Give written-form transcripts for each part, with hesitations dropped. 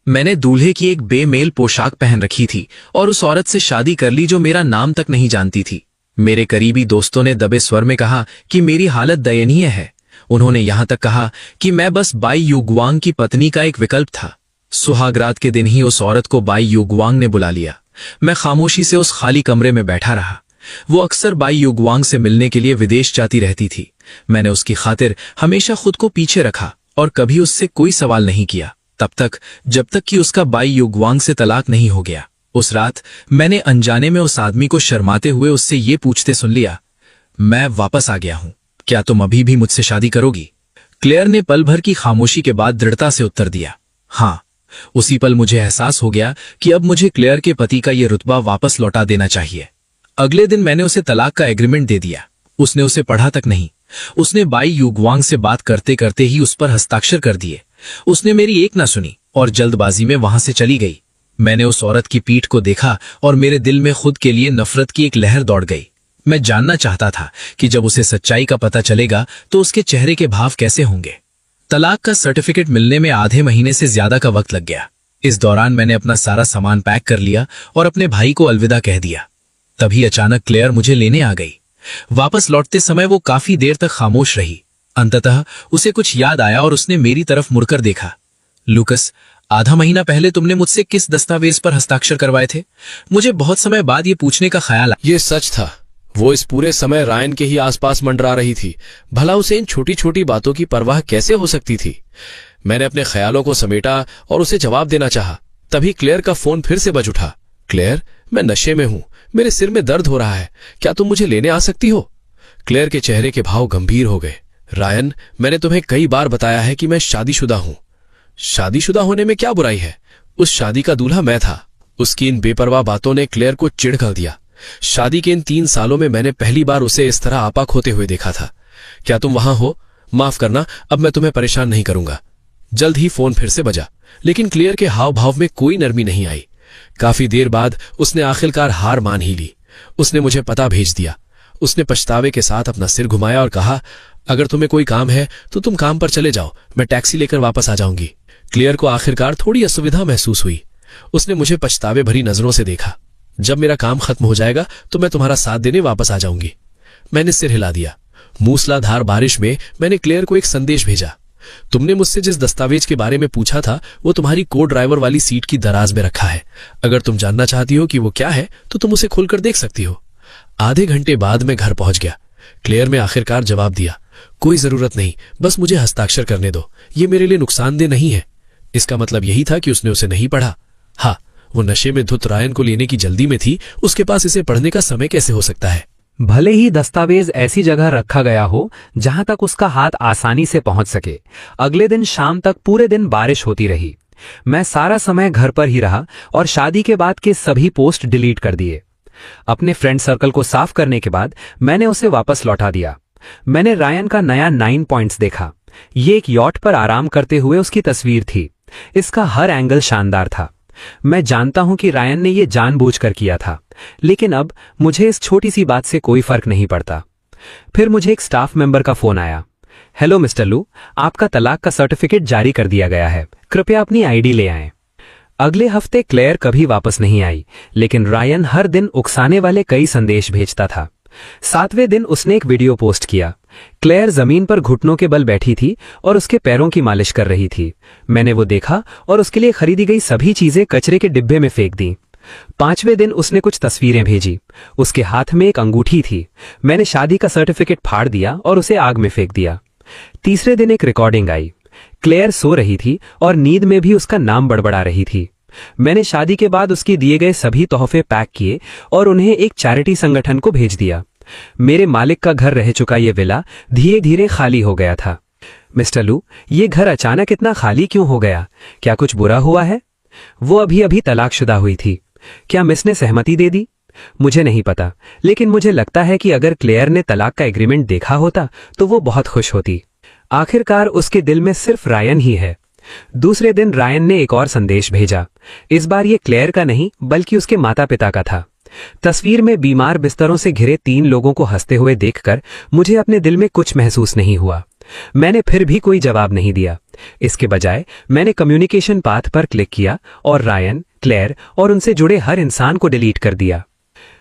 मैंने दूल्हे की एक बेमेल पोशाक पहन रखी थी और उस औरत से शादी कर ली जो मेरा नाम तक नहीं जानती थी। मेरे करीबी दोस्तों ने दबे स्वर में कहा कि मेरी हालत दयनीय है। उन्होंने यहां तक कहा कि मैं बस बाई युगवांग की पत्नी का एक विकल्प था। सुहागरात के दिन ही उस औरत को बाई युगवांग ने बुला लिया। मैं खामोशी से उस खाली कमरे में बैठा रहा। वो अक्सर बाई युगवांग से मिलने के लिए विदेश जाती रहती थी। मैंने उसकी खातिर हमेशा खुद को पीछे रखा और कभी उससे कोई सवाल नहीं किया, तब तक जब तक कि उसका बाई युगवांग से तलाक नहीं हो गया। उस रात मैंने अनजाने में उस आदमी को शर्माते हुए उससे ये पूछते सुन लिया, मैं वापस आ गया हूं, क्या तुम अभी भी मुझसे शादी करोगी? क्लेयर ने पल भर की खामोशी के बाद दृढ़ता से उत्तर दिया, हाँ। उसी पल मुझे एहसास हो गया कि अब मुझे क्लेयर के पति का ये रुतबा वापस लौटा देना चाहिए। अगले दिन मैंने उसे तलाक का एग्रीमेंट दे दिया। उसने उसे पढ़ा तक नहीं। उसने बाई युगवांग से बात करते करते ही उस पर हस्ताक्षर कर दिए। उसने मेरी एक ना सुनी और जल्दबाजी में वहां से चली गई। मैंने उस औरत की पीठ को देखा और मेरे दिल में खुद के लिए नफरत की एक लहर दौड़ गई। मैं जानना चाहता था कि जब उसे सच्चाई का पता चलेगा तो उसके चेहरे के भाव कैसे होंगे। तलाक का सर्टिफिकेट मिलने में आधे महीने से ज्यादा का वक्त लग गया। इस दौरान मैंने अपना सारा सामान पैक कर लिया और अपने भाई को अलविदा कह दिया। तभी अचानक क्लेयर मुझे लेने आ गई। वापस लौटते समय वो काफी देर तक खामोश रही। अंततः उसे कुछ याद आया और उसने मेरी तरफ मुड़कर देखा। लूकस, आधा महीना पहले तुमने मुझसे किस दस्तावेज पर हस्ताक्षर करवाए थे? मुझे बहुत समय बाद ये पूछने का ख्याल आया। ये सच था। वो इस पूरे समय रायन के ही आसपास मंडरा रही थी। भला उसे इन छोटी छोटी बातों की परवाह कैसे हो सकती थी? मैंने अपने ख्यालों को समेटा और उसे जवाब देना चाहा। तभी क्लेयर का फोन फिर से बज उठा। क्लेयर, मैं नशे में हूं, मेरे सिर में दर्द हो रहा है, क्या तुम मुझे लेने आ सकती हो? क्लेयर के चेहरे के भाव गंभीर हो गए। रायन, मैंने तुम्हें कई बार बताया है कि मैं शादीशुदा हूं। शादीशुदा होने में क्या बुराई है? उस शादी का दूल्हा मैं था। उसकी इन बेपरवाह बातों ने क्लेयर को चिढ़ कर दिया। शादी के इन 3 सालों में मैंने पहली बार उसे इस तरह आपा खोते हुए देखा था। क्या तुम वहां हो? माफ करना, अब मैं तुम्हें परेशान नहीं करूंगा। जल्द ही फोन फिर से बजा, लेकिन क्लेयर के हाव भाव में कोई नरमी नहीं आई। काफी देर बाद उसने आखिरकार हार मान ही ली। उसने मुझे पता भेज दिया। उसने पछतावे के साथ अपना सिर घुमाया और कहा, अगर तुम्हें कोई काम है तो तुम काम पर चले जाओ, मैं टैक्सी लेकर वापस आ जाऊंगी। क्लेयर को आखिरकार थोड़ी असुविधा महसूस हुई। उसने मुझे पछतावे भरी नजरों से देखा। जब मेरा काम खत्म हो जाएगा तो मैं तुम्हारा साथ देने वापस आ जाऊंगी। मैंने सिर हिला दिया। मूसलाधार बारिश में मैंने क्लेयर को एक संदेश भेजा। तुमने मुझसे जिस दस्तावेज के बारे में पूछा था वो तुम्हारी को ड्राइवर वाली सीट की दराज में रखा है। अगर तुम जानना चाहती हो कि वो क्या है तो तुम उसे खोलकर देख सकती हो। आधे घंटे बाद मैं घर पहुंच गया। क्लेयर ने आखिरकार जवाब दिया, कोई जरूरत नहीं, बस मुझे हस्ताक्षर करने दो, ये मेरे लिए नुकसानदेह नहीं है। इसका मतलब यही था कि उसने उसे नहीं पढ़ा। हाँ, वो नशे में धुत रायन को लेने की जल्दी में थी। उसके पास इसे पढ़ने का समय कैसे हो सकता है? भले ही दस्तावेज ऐसी जगह रखा गया हो जहां तक उसका हाथ आसानी से पहुंच सके। अगले दिन शाम तक पूरे दिन बारिश होती रही। मैं सारा समय घर पर ही रहा और शादी के बाद के सभी पोस्ट डिलीट कर दिए। अपने फ्रेंड सर्कल को साफ करने के बाद मैंने उसे वापस लौटा दिया। मैंने रायन का नया 9 पॉइंट्स देखा। ये एक यॉट पर आराम करते हुए उसकी तस्वीर थी। इसका हर एंगल शानदार था। मैं जानता हूं कि रायन ने यह जानबूझकर किया था, लेकिन अब मुझे इस छोटी सी बात से कोई फर्क नहीं पड़ता। फिर मुझे एक स्टाफ मेंबर का फोन आया। हेलो मिस्टर लू, आपका तलाक का सर्टिफिकेट जारी कर दिया गया है, कृपया अपनी आईडी ले आएं। अगले हफ्ते क्लेयर कभी वापस नहीं आई, लेकिन रायन हर दिन उकसाने वाले कई संदेश भेजता था। 7वें दिन उसने एक वीडियो पोस्ट किया। क्लेयर जमीन पर घुटनों के बल बैठी थी और उसके पैरों की मालिश कर रही थी। मैंने वो देखा और उसके लिए खरीदी गई सभी चीजें कचरे के डिब्बे में फेंक दी। 5वें दिन उसने कुछ तस्वीरें भेजी। उसके हाथ में एक अंगूठी थी। मैंने शादी का सर्टिफिकेट फाड़ दिया और उसे आग में फेंक दिया। 3रे दिन एक रिकॉर्डिंग आई। क्लेयर सो रही थी और नींद में भी उसका नाम बड़बड़ा रही थी। मैंने शादी के बाद उसके दिए गए सभी तोहफे पैक किए और उन्हें एक चैरिटी संगठन को भेज दिया। मेरे मालिक का घर रह चुका ये विला धीरे धीरे खाली हो गया था। मिस्टर लू, ये घर अचानक इतना खाली क्यों हो गया? क्या कुछ बुरा हुआ है? वो अभी अभी तलाकशुदा हुई थी। क्या मिस ने सहमति दे दी? मुझे नहीं पता, लेकिन मुझे लगता है कि अगर क्लेयर ने तलाक का एग्रीमेंट देखा होता तो वो बहुत खुश होती। आखिरकार उसके दिल में सिर्फ रायन ही है। दूसरे दिन रायन ने एक और संदेश भेजा। इस बार ये क्लेयर का नहीं बल्कि उसके माता पिता का था। तस्वीर में बीमार बिस्तरों से घिरे 3 लोगों को हंसते हुए देखकर मुझे अपने दिल में कुछ महसूस नहीं हुआ। मैंने फिर भी कोई जवाब नहीं दिया। इसके बजाय मैंने कम्युनिकेशन पाथ पर क्लिक किया और रायन, क्लेयर और उनसे जुड़े हर इंसान को डिलीट कर दिया।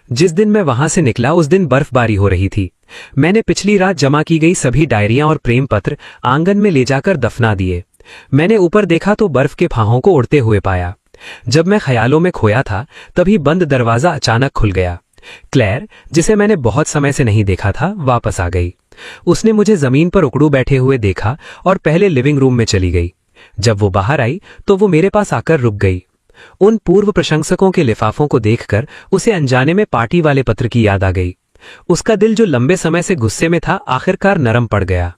जिस दिन मैं वहां से निकला उस दिन बर्फबारी हो रही थी। मैंने पिछली रात जमा की गई सभी डायरियां और प्रेम पत्र आंगन में ले जाकर दफना दिए। मैंने ऊपर देखा तो बर्फ के फाहों को उड़ते हुए पाया। जब मैं ख्यालों में खोया था तभी बंद दरवाजा अचानक खुल गया। क्लेयर, जिसे मैंने बहुत समय से नहीं देखा था, वापस आ गई। उसने मुझे जमीन पर उकड़ू बैठे हुए देखा और पहले लिविंग रूम में चली गई। जब वो बाहर आई तो वो मेरे पास आकर रुक गई। उन पूर्व प्रशंसकों के लिफाफों को देखकर उसे अनजाने में पार्टी वाले पत्र की याद आ गई। उसका दिल जो लंबे समय से गुस्से में था आखिरकार नरम पड़ गया।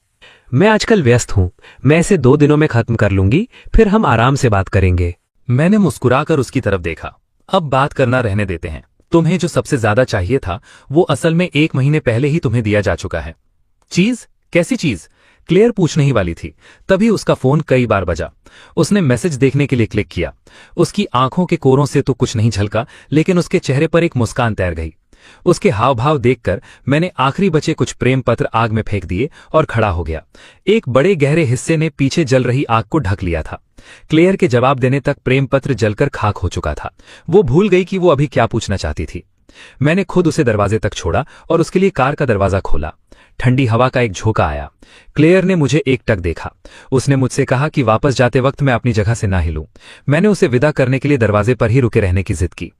मैं आजकल व्यस्त हूं, मैं इसे 2 दिनों में खत्म कर लूंगी, फिर हम आराम से बात करेंगे। मैंने मुस्कुराकर उसकी तरफ देखा। अब बात करना रहने देते हैं। तुम्हें जो सबसे ज्यादा चाहिए था वो असल में 1 महीने पहले ही तुम्हें दिया जा चुका है। चीज? कैसी चीज? क्लेयर पूछने ही वाली थी, तभी उसका फोन कई बार बजा। उसने मैसेज देखने के लिए क्लिक किया। उसकी आंखों के कोरों से तो कुछ नहीं झलका, लेकिन उसके चेहरे पर एक मुस्कान तैर गई। उसके हाव भाव देखकर मैंने आखिरी बचे कुछ प्रेम पत्र आग में फेंक दिए और खड़ा हो गया। एक बड़े गहरे हिस्से ने पीछे जल रही आग को ढक लिया था। क्लेयर के जवाब देने तक प्रेम पत्र जलकर खाक हो चुका था। वो भूल गई कि वो अभी क्या पूछना चाहती थी। मैंने खुद उसे दरवाजे तक छोड़ा और उसके लिए कार का दरवाजा खोला। ठंडी हवा का एक झोंका आया। क्लेयर ने मुझे एकटक देखा। उसने मुझसे कहा कि वापस जाते वक्त मैं अपनी जगह से ना हिलूं। मैंने उसे विदा करने के लिए दरवाजे पर ही रुके रहने की जिद की।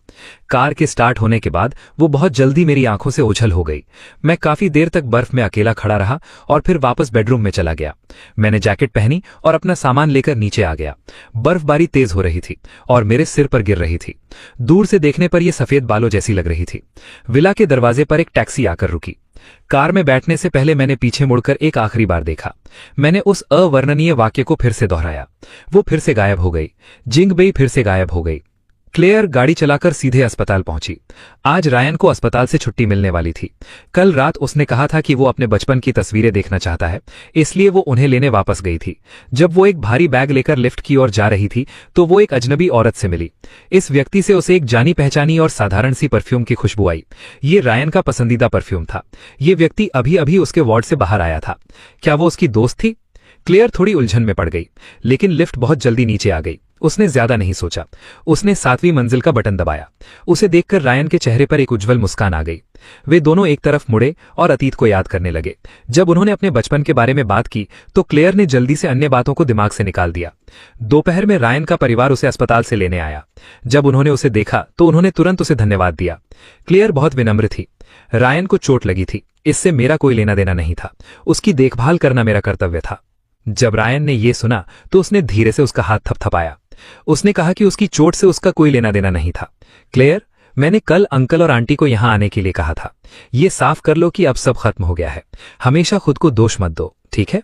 कार के स्टार्ट होने के बाद वो बहुत जल्दी मेरी आंखों से ओझल हो गई। मैं काफी देर तक बर्फ में अकेला खड़ा रहा और फिर वापस बेडरूम में चला गया। मैंने जैकेट पहनी और अपना सामान लेकर नीचे आ गया। बर्फबारी तेज हो रही थी और मेरे सिर पर गिर रही थी। दूर से देखने पर यह सफेद बालों जैसी लग रही थी। विला के दरवाजे पर एक टैक्सी आकर रुकी। कार में बैठने से पहले मैंने पीछे मुड़कर एक आखिरी बार देखा। मैंने उस अवर्णनीय वाक्य को फिर से दोहराया। वो फिर से गायब हो गई। जिंगबेई फिर से गायब हो गई। क्लेयर गाड़ी चलाकर सीधे अस्पताल पहुंची। आज रायन को अस्पताल से छुट्टी मिलने वाली थी। कल रात उसने कहा था कि वो अपने बचपन की तस्वीरें देखना चाहता है, इसलिए वो उन्हें लेने वापस गई थी। जब वो एक भारी बैग लेकर लिफ्ट की ओर जा रही थी तो वो एक अजनबी औरत से मिली। इस व्यक्ति से उसे एक जानी पहचानी और साधारण सी परफ्यूम की खुशबू आई। ये रायन का पसंदीदा परफ्यूम था। ये व्यक्ति अभी अभी उसके वार्ड से बाहर आया था। क्या वो उसकी दोस्त थी? क्लेयर थोड़ी उलझन में पड़ गई, लेकिन लिफ्ट बहुत जल्दी नीचे आ गई। उसने ज्यादा नहीं सोचा। उसने 7वीं मंजिल का बटन दबाया। उसे देखकर रायन के चेहरे पर एक उज्जवल मुस्कान आ गई। वे दोनों एक तरफ मुड़े और अतीत को याद करने लगे। जब उन्होंने अपने बचपन के बारे में बात की तो क्लेयर ने जल्दी से अन्य बातों को दिमाग से निकाल दिया। दोपहर में रायन का परिवार उसे अस्पताल से लेने आया। जब उन्होंने उसे देखा तो उन्होंने तुरंत उसे धन्यवाद दिया। क्लेयर बहुत विनम्र थी। रायन को चोट लगी थी, इससे मेरा कोई लेना देना नहीं था। उसकी देखभाल करना मेरा कर्तव्य था। जब रायन ने यह सुना तो उसने धीरे से उसका हाथ थपथपाया। उसने कहा कि उसकी चोट से उसका कोई लेना देना नहीं था। क्लेयर, मैंने कल अंकल और आंटी को यहां आने के लिए कहा था। ये साफ कर लो कि अब सब खत्म हो गया है। हमेशा खुद को दोष मत दो, ठीक है?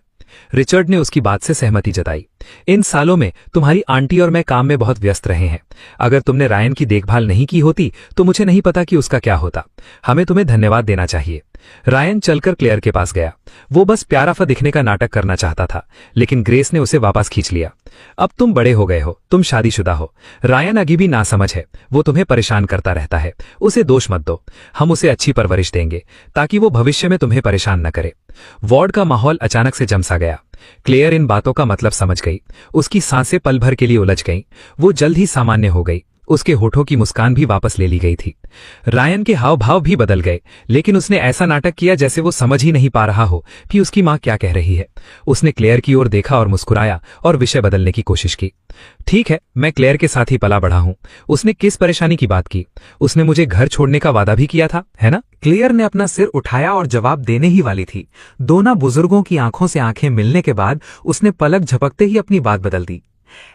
रिचर्ड ने उसकी बात से सहमति जताई। इन सालों में तुम्हारी आंटी और मैं काम में बहुत व्यस्त रहे हैं। अगर तुमने रायन की देखभाल नहीं की होती तो मुझे नहीं पता कि उसका क्या होता। हमें तुम्हें धन्यवाद देना चाहिए। रायन चलकर क्लेयर के पास गया। वो बस प्यारा सा दिखने का नाटक करना चाहता था, लेकिन ग्रेस ने उसे वापस खींच लिया। अब तुम बड़े हो गए हो, तुम शादीशुदा हो। रायन अभी भी नासमझ है, वो तुम्हें परेशान करता रहता है। उसे दोष मत दो। हम उसे अच्छी परवरिश देंगे ताकि वो भविष्य में तुम्हें परेशान न करे। वार्ड का माहौल अचानक से जमसा गया। क्लेयर इन बातों का मतलब समझ गई। उसकी सांसें पल भर के लिए उलझ गईं। वो जल्द ही सामान्य हो गई। उसके होठों की मुस्कान भी वापस ले ली गई थी। रायन के हाव भाव भी बदल गए, लेकिन उसने ऐसा नाटक किया जैसे वो समझ ही नहीं पा रहा हो कि उसकी मां क्या कह रही है। उसने क्लेयर की ओर देखा और मुस्कुराया और विषय बदलने की कोशिश की। ठीक है, मैं क्लेयर के साथ ही पला बढ़ा हूं। उसने किस परेशानी की बात की? उसने मुझे घर छोड़ने का वादा भी किया था, है ना? क्लेयर ने अपना सिर उठाया और जवाब देने ही वाली थी। दोनों बुजुर्गों की आंखों से आंखें मिलने के बाद उसने पलक झपकते ही अपनी बात बदल दी।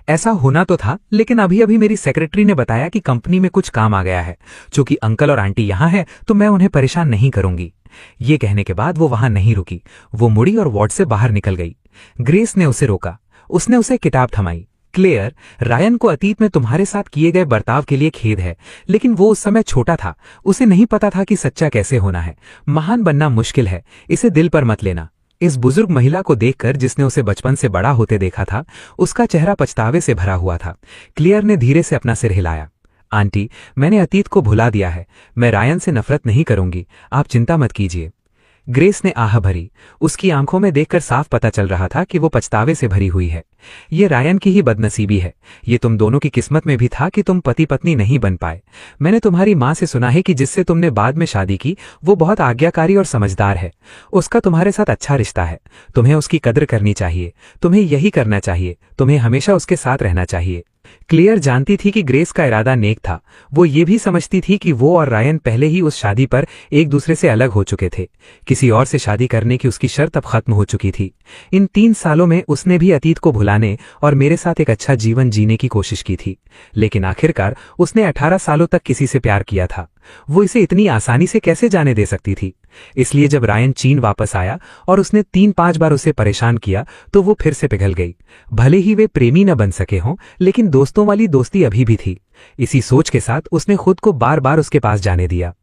ऐसा होना तो था, लेकिन अभी अभी मेरी सेक्रेटरी ने बताया कि कंपनी में कुछ काम आ गया है। चूंकि अंकल और आंटी यहां हैं, तो मैं उन्हें परेशान नहीं करूंगी। ये कहने के बाद वो वहां नहीं रुकी। वो मुड़ी और वार्ड से बाहर निकल गई। ग्रेस ने उसे रोका। उसने उसे किताब थमाई। क्लेयर, रायन को अतीत में तुम्हारे साथ किए गए बर्ताव के लिए खेद है, लेकिन वो उस समय छोटा था। उसे नहीं पता था कि सच्चा कैसे होना है। महान बनना मुश्किल है, इसे दिल पर मत लेना। इस बुजुर्ग महिला को देखकर, जिसने उसे बचपन से बड़ा होते देखा था, उसका चेहरा पछतावे से भरा हुआ था। क्लेयर ने धीरे से अपना सिर हिलाया। आंटी, मैंने अतीत को भुला दिया है। मैं रायन से नफरत नहीं करूंगी, आप चिंता मत कीजिए। ग्रेस ने आह भरी। उसकी आंखों में देखकर साफ पता चल रहा था कि वो पछतावे से भरी हुई है। ये रायन की ही बदनसीबी है। ये तुम दोनों की किस्मत में भी था कि तुम पति पत्नी नहीं बन पाए। मैंने तुम्हारी माँ से सुना है कि जिससे तुमने बाद में शादी की वो बहुत आज्ञाकारी और समझदार है। उसका तुम्हारे साथ अच्छा रिश्ता है। तुम्हें उसकी कदर करनी चाहिए। तुम्हें यही करना चाहिए। तुम्हें हमेशा उसके साथ रहना चाहिए। क्लेयर जानती थी कि ग्रेस का इरादा नेक था। वो ये भी समझती थी कि वो और रायन पहले ही उस शादी पर एक दूसरे से अलग हो चुके थे। किसी और से शादी करने की उसकी शर्त अब खत्म हो चुकी थी। इन 3 सालों में उसने भी अतीत को भुलाने और मेरे साथ एक अच्छा जीवन जीने की कोशिश की थी, लेकिन आखिरकार उसने 18 सालों तक किसी से प्यार किया था। वो इसे इतनी आसानी से कैसे जाने दे सकती थी? इसलिए जब रायन चीन वापस आया और उसने 3-5 बार उसे परेशान किया तो वो फिर से पिघल गई। भले ही वे प्रेमी न बन सके हों, लेकिन दोस्तों वाली दोस्ती अभी भी थी। इसी सोच के साथ उसने खुद को बार बार उसके पास जाने दिया।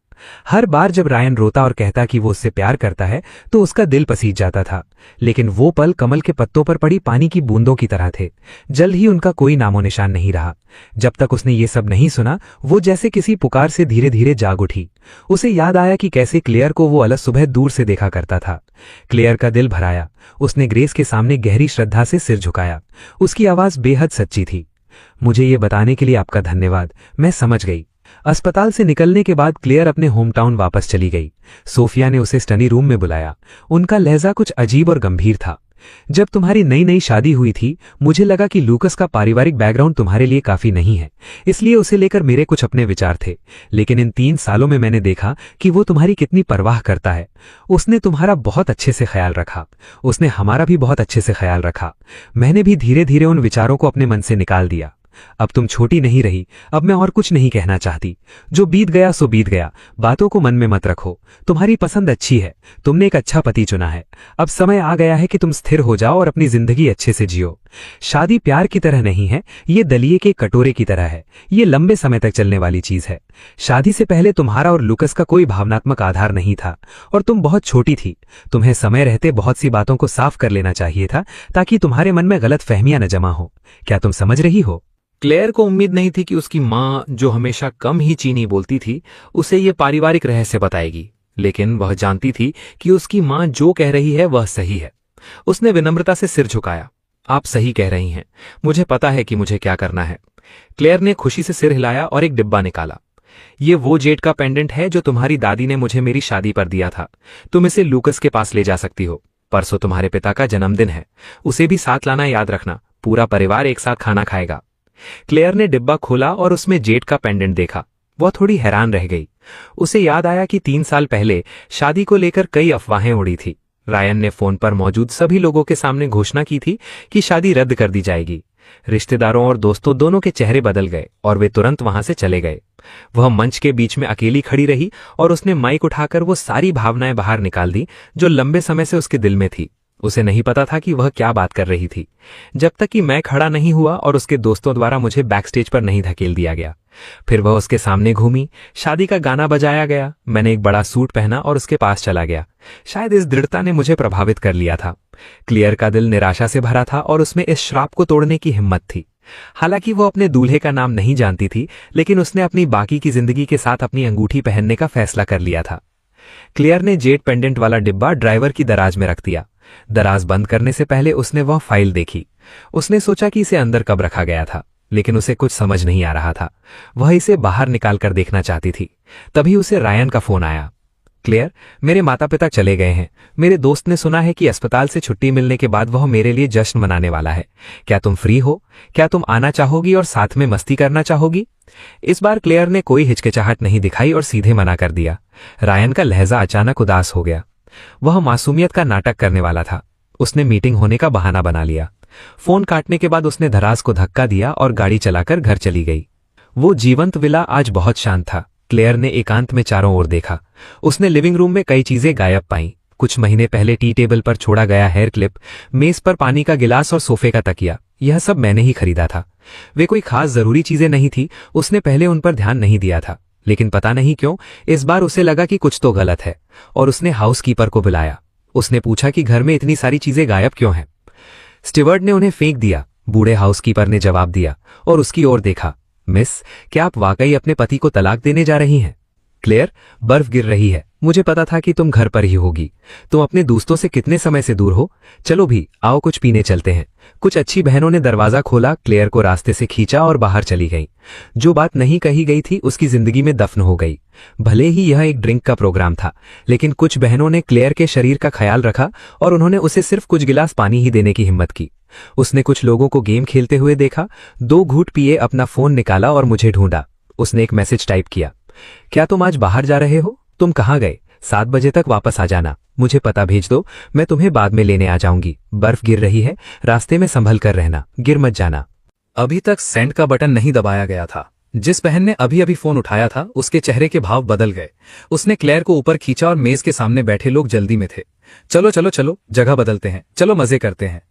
हर बार जब रायन रोता और कहता कि वो उससे प्यार करता है तो उसका दिल पसीज जाता था, लेकिन वो पल कमल के पत्तों पर पड़ी पानी की बूंदों की तरह थे। जल्द ही उनका कोई नामो निशान नहीं रहा। जब तक उसने ये सब नहीं सुना, वो जैसे किसी पुकार से धीरे धीरे जाग उठी। उसे याद आया कि कैसे क्लेयर को वो अलग सुबह दूर से देखा करता था। क्लेयर का दिल भराया। उसने ग्रेस के सामने गहरी श्रद्धा से सिर झुकाया। उसकी आवाज बेहद सच्ची थी। मुझे ये बताने के लिए आपका धन्यवाद। मैं समझ गई। अस्पताल से निकलने के बाद क्लेयर अपने होम टाउन वापस चली गई। सोफिया ने उसे स्टडी रूम में बुलाया। उनका लहजा कुछ अजीब और गंभीर था। जब तुम्हारी नई नई शादी हुई थी, मुझे लगा कि लूकस का पारिवारिक बैकग्राउंड तुम्हारे लिए काफी नहीं है, इसलिए उसे लेकर मेरे कुछ अपने विचार थे। लेकिन इन 3 सालों में मैंने देखा कि वो तुम्हारी कितनी परवाह करता है। उसने तुम्हारा बहुत अच्छे से ख्याल रखा। उसने हमारा भी बहुत अच्छे से ख्याल रखा। मैंने भी धीरे धीरे उन विचारों को अपने मन से निकाल दिया। अब तुम छोटी नहीं रही। अब मैं और कुछ नहीं कहना चाहती। जो बीत गया सो बीत गया। बातों को मन में मत रखो। तुम्हारी पसंद अच्छी है। तुमने एक अच्छा पति चुना है। अब समय आ गया है कि तुम स्थिर हो जाओ और अपनी जिंदगी अच्छे से जियो। शादी प्यार की तरह नहीं है, ये दलिये के कटोरे की तरह है। ये लंबे समय तक चलने वाली चीज है। शादी से पहले तुम्हारा और लूकस का कोई भावनात्मक आधार नहीं था और तुम बहुत छोटी थी। तुम्हें समय रहते बहुत सी बातों को साफ कर लेना चाहिए था ताकि तुम्हारे मन में गलत फहमियां न जमा हो। क्या तुम समझ रही हो? क्लेयर को उम्मीद नहीं थी कि उसकी माँ, जो हमेशा कम ही चीनी बोलती थी, उसे ये पारिवारिक रहस्य बताएगी, लेकिन वह जानती थी कि उसकी माँ जो कह रही है वह सही है। उसने विनम्रता से सिर झुकाया। आप सही कह रही हैं। मुझे पता है कि मुझे क्या करना है। क्लेयर ने खुशी से सिर हिलाया और एक डिब्बा निकाला। ये वो जेड का पेंडेंट है जो तुम्हारी दादी ने मुझे मेरी शादी पर दिया था। तुम इसे लूकस के पास ले जा सकती हो। परसों तुम्हारे पिता का जन्मदिन है। उसे भी साथ लाना याद रखना। पूरा परिवार एक साथ खाना खाएगा। क्लेयर ने डिब्बा खोला और उसमें जेड का पेंडेंट देखा। वह थोड़ी हैरान रह गई। उसे याद आया कि 3 साल पहले शादी को लेकर कई अफवाहें उड़ी थी। रायन ने फोन पर मौजूद सभी लोगों के सामने घोषणा की थी कि शादी रद्द कर दी जाएगी। रिश्तेदारों और दोस्तों दोनों के चेहरे बदल गए और वे तुरंत वहां से चले गए। वह मंच के बीच में अकेली खड़ी रही और उसने माइक उठाकर वो सारी भावनाएं बाहर निकाल दी जो लंबे समय से उसके दिल में थी। उसे नहीं पता था कि वह क्या बात कर रही थी, जब तक कि मैं खड़ा नहीं हुआ और उसके दोस्तों द्वारा मुझे बैकस्टेज पर नहीं धकेल दिया गया। फिर वह उसके सामने घूमी। शादी का गाना बजाया गया। मैंने एक बड़ा सूट पहना और उसके पास चला गया। शायद इस दृढ़ता ने मुझे प्रभावित कर लिया था। क्लियर का दिल निराशा से भरा था और उसमें इस श्राप को तोड़ने की हिम्मत थी। हालांकि वो अपने दूल्हे का नाम नहीं जानती थी, लेकिन उसने अपनी बाकी की जिंदगी के साथ अपनी अंगूठी पहनने का फैसला कर लिया था। क्लियर ने जेड पेंडेंट वाला डिब्बा ड्राइवर की दराज में रख दिया। दराज बंद करने से पहले उसने वह फाइल देखी। उसने सोचा कि इसे अंदर कब रखा गया था, लेकिन उसे कुछ समझ नहीं आ रहा था। वह इसे बाहर निकाल कर देखना चाहती थी। तभी उसे रायन का फोन आया। क्लेयर, मेरे माता पिता चले गए हैं। मेरे दोस्त ने सुना है कि अस्पताल से छुट्टी मिलने के बाद वह मेरे लिए जश्न मनाने वाला है। क्या तुम फ्री हो? क्या तुम आना चाहोगी और साथ में मस्ती करना चाहोगी? इस बार क्लेयर ने कोई हिचकिचाहट नहीं दिखाई और सीधे मना कर दिया। रायन का लहजा अचानक उदास हो गया। वह मासूमियत का नाटक करने वाला था। उसने मीटिंग होने का बहाना बना लिया। फोन काटने के बाद उसने दराज को धक्का दिया और गाड़ी चलाकर घर चली गई। वो जीवंत विला आज बहुत शांत था। क्लेयर ने एकांत में चारों ओर देखा। उसने लिविंग रूम में कई चीजें गायब पाईं। कुछ महीने पहले टी टेबल पर छोड़ा गया हेयर क्लिप, मेज पर पानी का गिलास और सोफे का तकिया, यह सब मैंने ही खरीदा था। वे कोई खास जरूरी चीजें नहीं थी। उसने पहले उन पर ध्यान नहीं दिया था, लेकिन पता नहीं क्यों इस बार उसे लगा कि कुछ तो गलत है और उसने हाउसकीपर को बुलाया। उसने पूछा कि घर में इतनी सारी चीजें गायब क्यों हैं। स्टीवर्ड ने उन्हें फेंक दिया। बूढ़े हाउसकीपर ने जवाब दिया और उसकी ओर देखा। मिस, क्या आप वाकई अपने पति को तलाक देने जा रही हैं? क्लेयर, बर्फ गिर रही है। मुझे पता था कि तुम घर पर ही होगी। तुम अपने दोस्तों से कितने समय से दूर हो? चलो भी, आओ कुछ पीने चलते हैं। कुछ अच्छी बहनों ने दरवाजा खोला, क्लेयर को रास्ते से खींचा और बाहर चली गई। जो बात नहीं कही गई थी उसकी जिंदगी में दफन हो गई। भले ही यह एक ड्रिंक का प्रोग्राम था, लेकिन कुछ बहनों ने क्लेयर के शरीर का ख्याल रखा और उन्होंने उसे सिर्फ कुछ गिलास पानी ही देने की हिम्मत की। उसने कुछ लोगों को गेम खेलते हुए देखा, 2 घूंट पिए, अपना फोन निकाला और मुझे ढूंढा। उसने एक मैसेज टाइप किया, क्या तुम आज बाहर जा रहे हो? तुम कहाँ गए? 7 बजे तक वापस आ जाना। मुझे पता भेज दो, मैं तुम्हें बाद में लेने आ जाऊंगी। बर्फ गिर रही है, रास्ते में संभल कर रहना, गिर मत जाना। अभी तक सेंड का बटन नहीं दबाया गया था। जिस बहन ने अभी अभी फोन उठाया था उसके चेहरे के भाव बदल गए। उसने क्लेयर को ऊपर खींचा और मेज के सामने बैठे लोग जल्दी में थे। चलो चलो चलो, जगह बदलते हैं, चलो मजे करते हैं।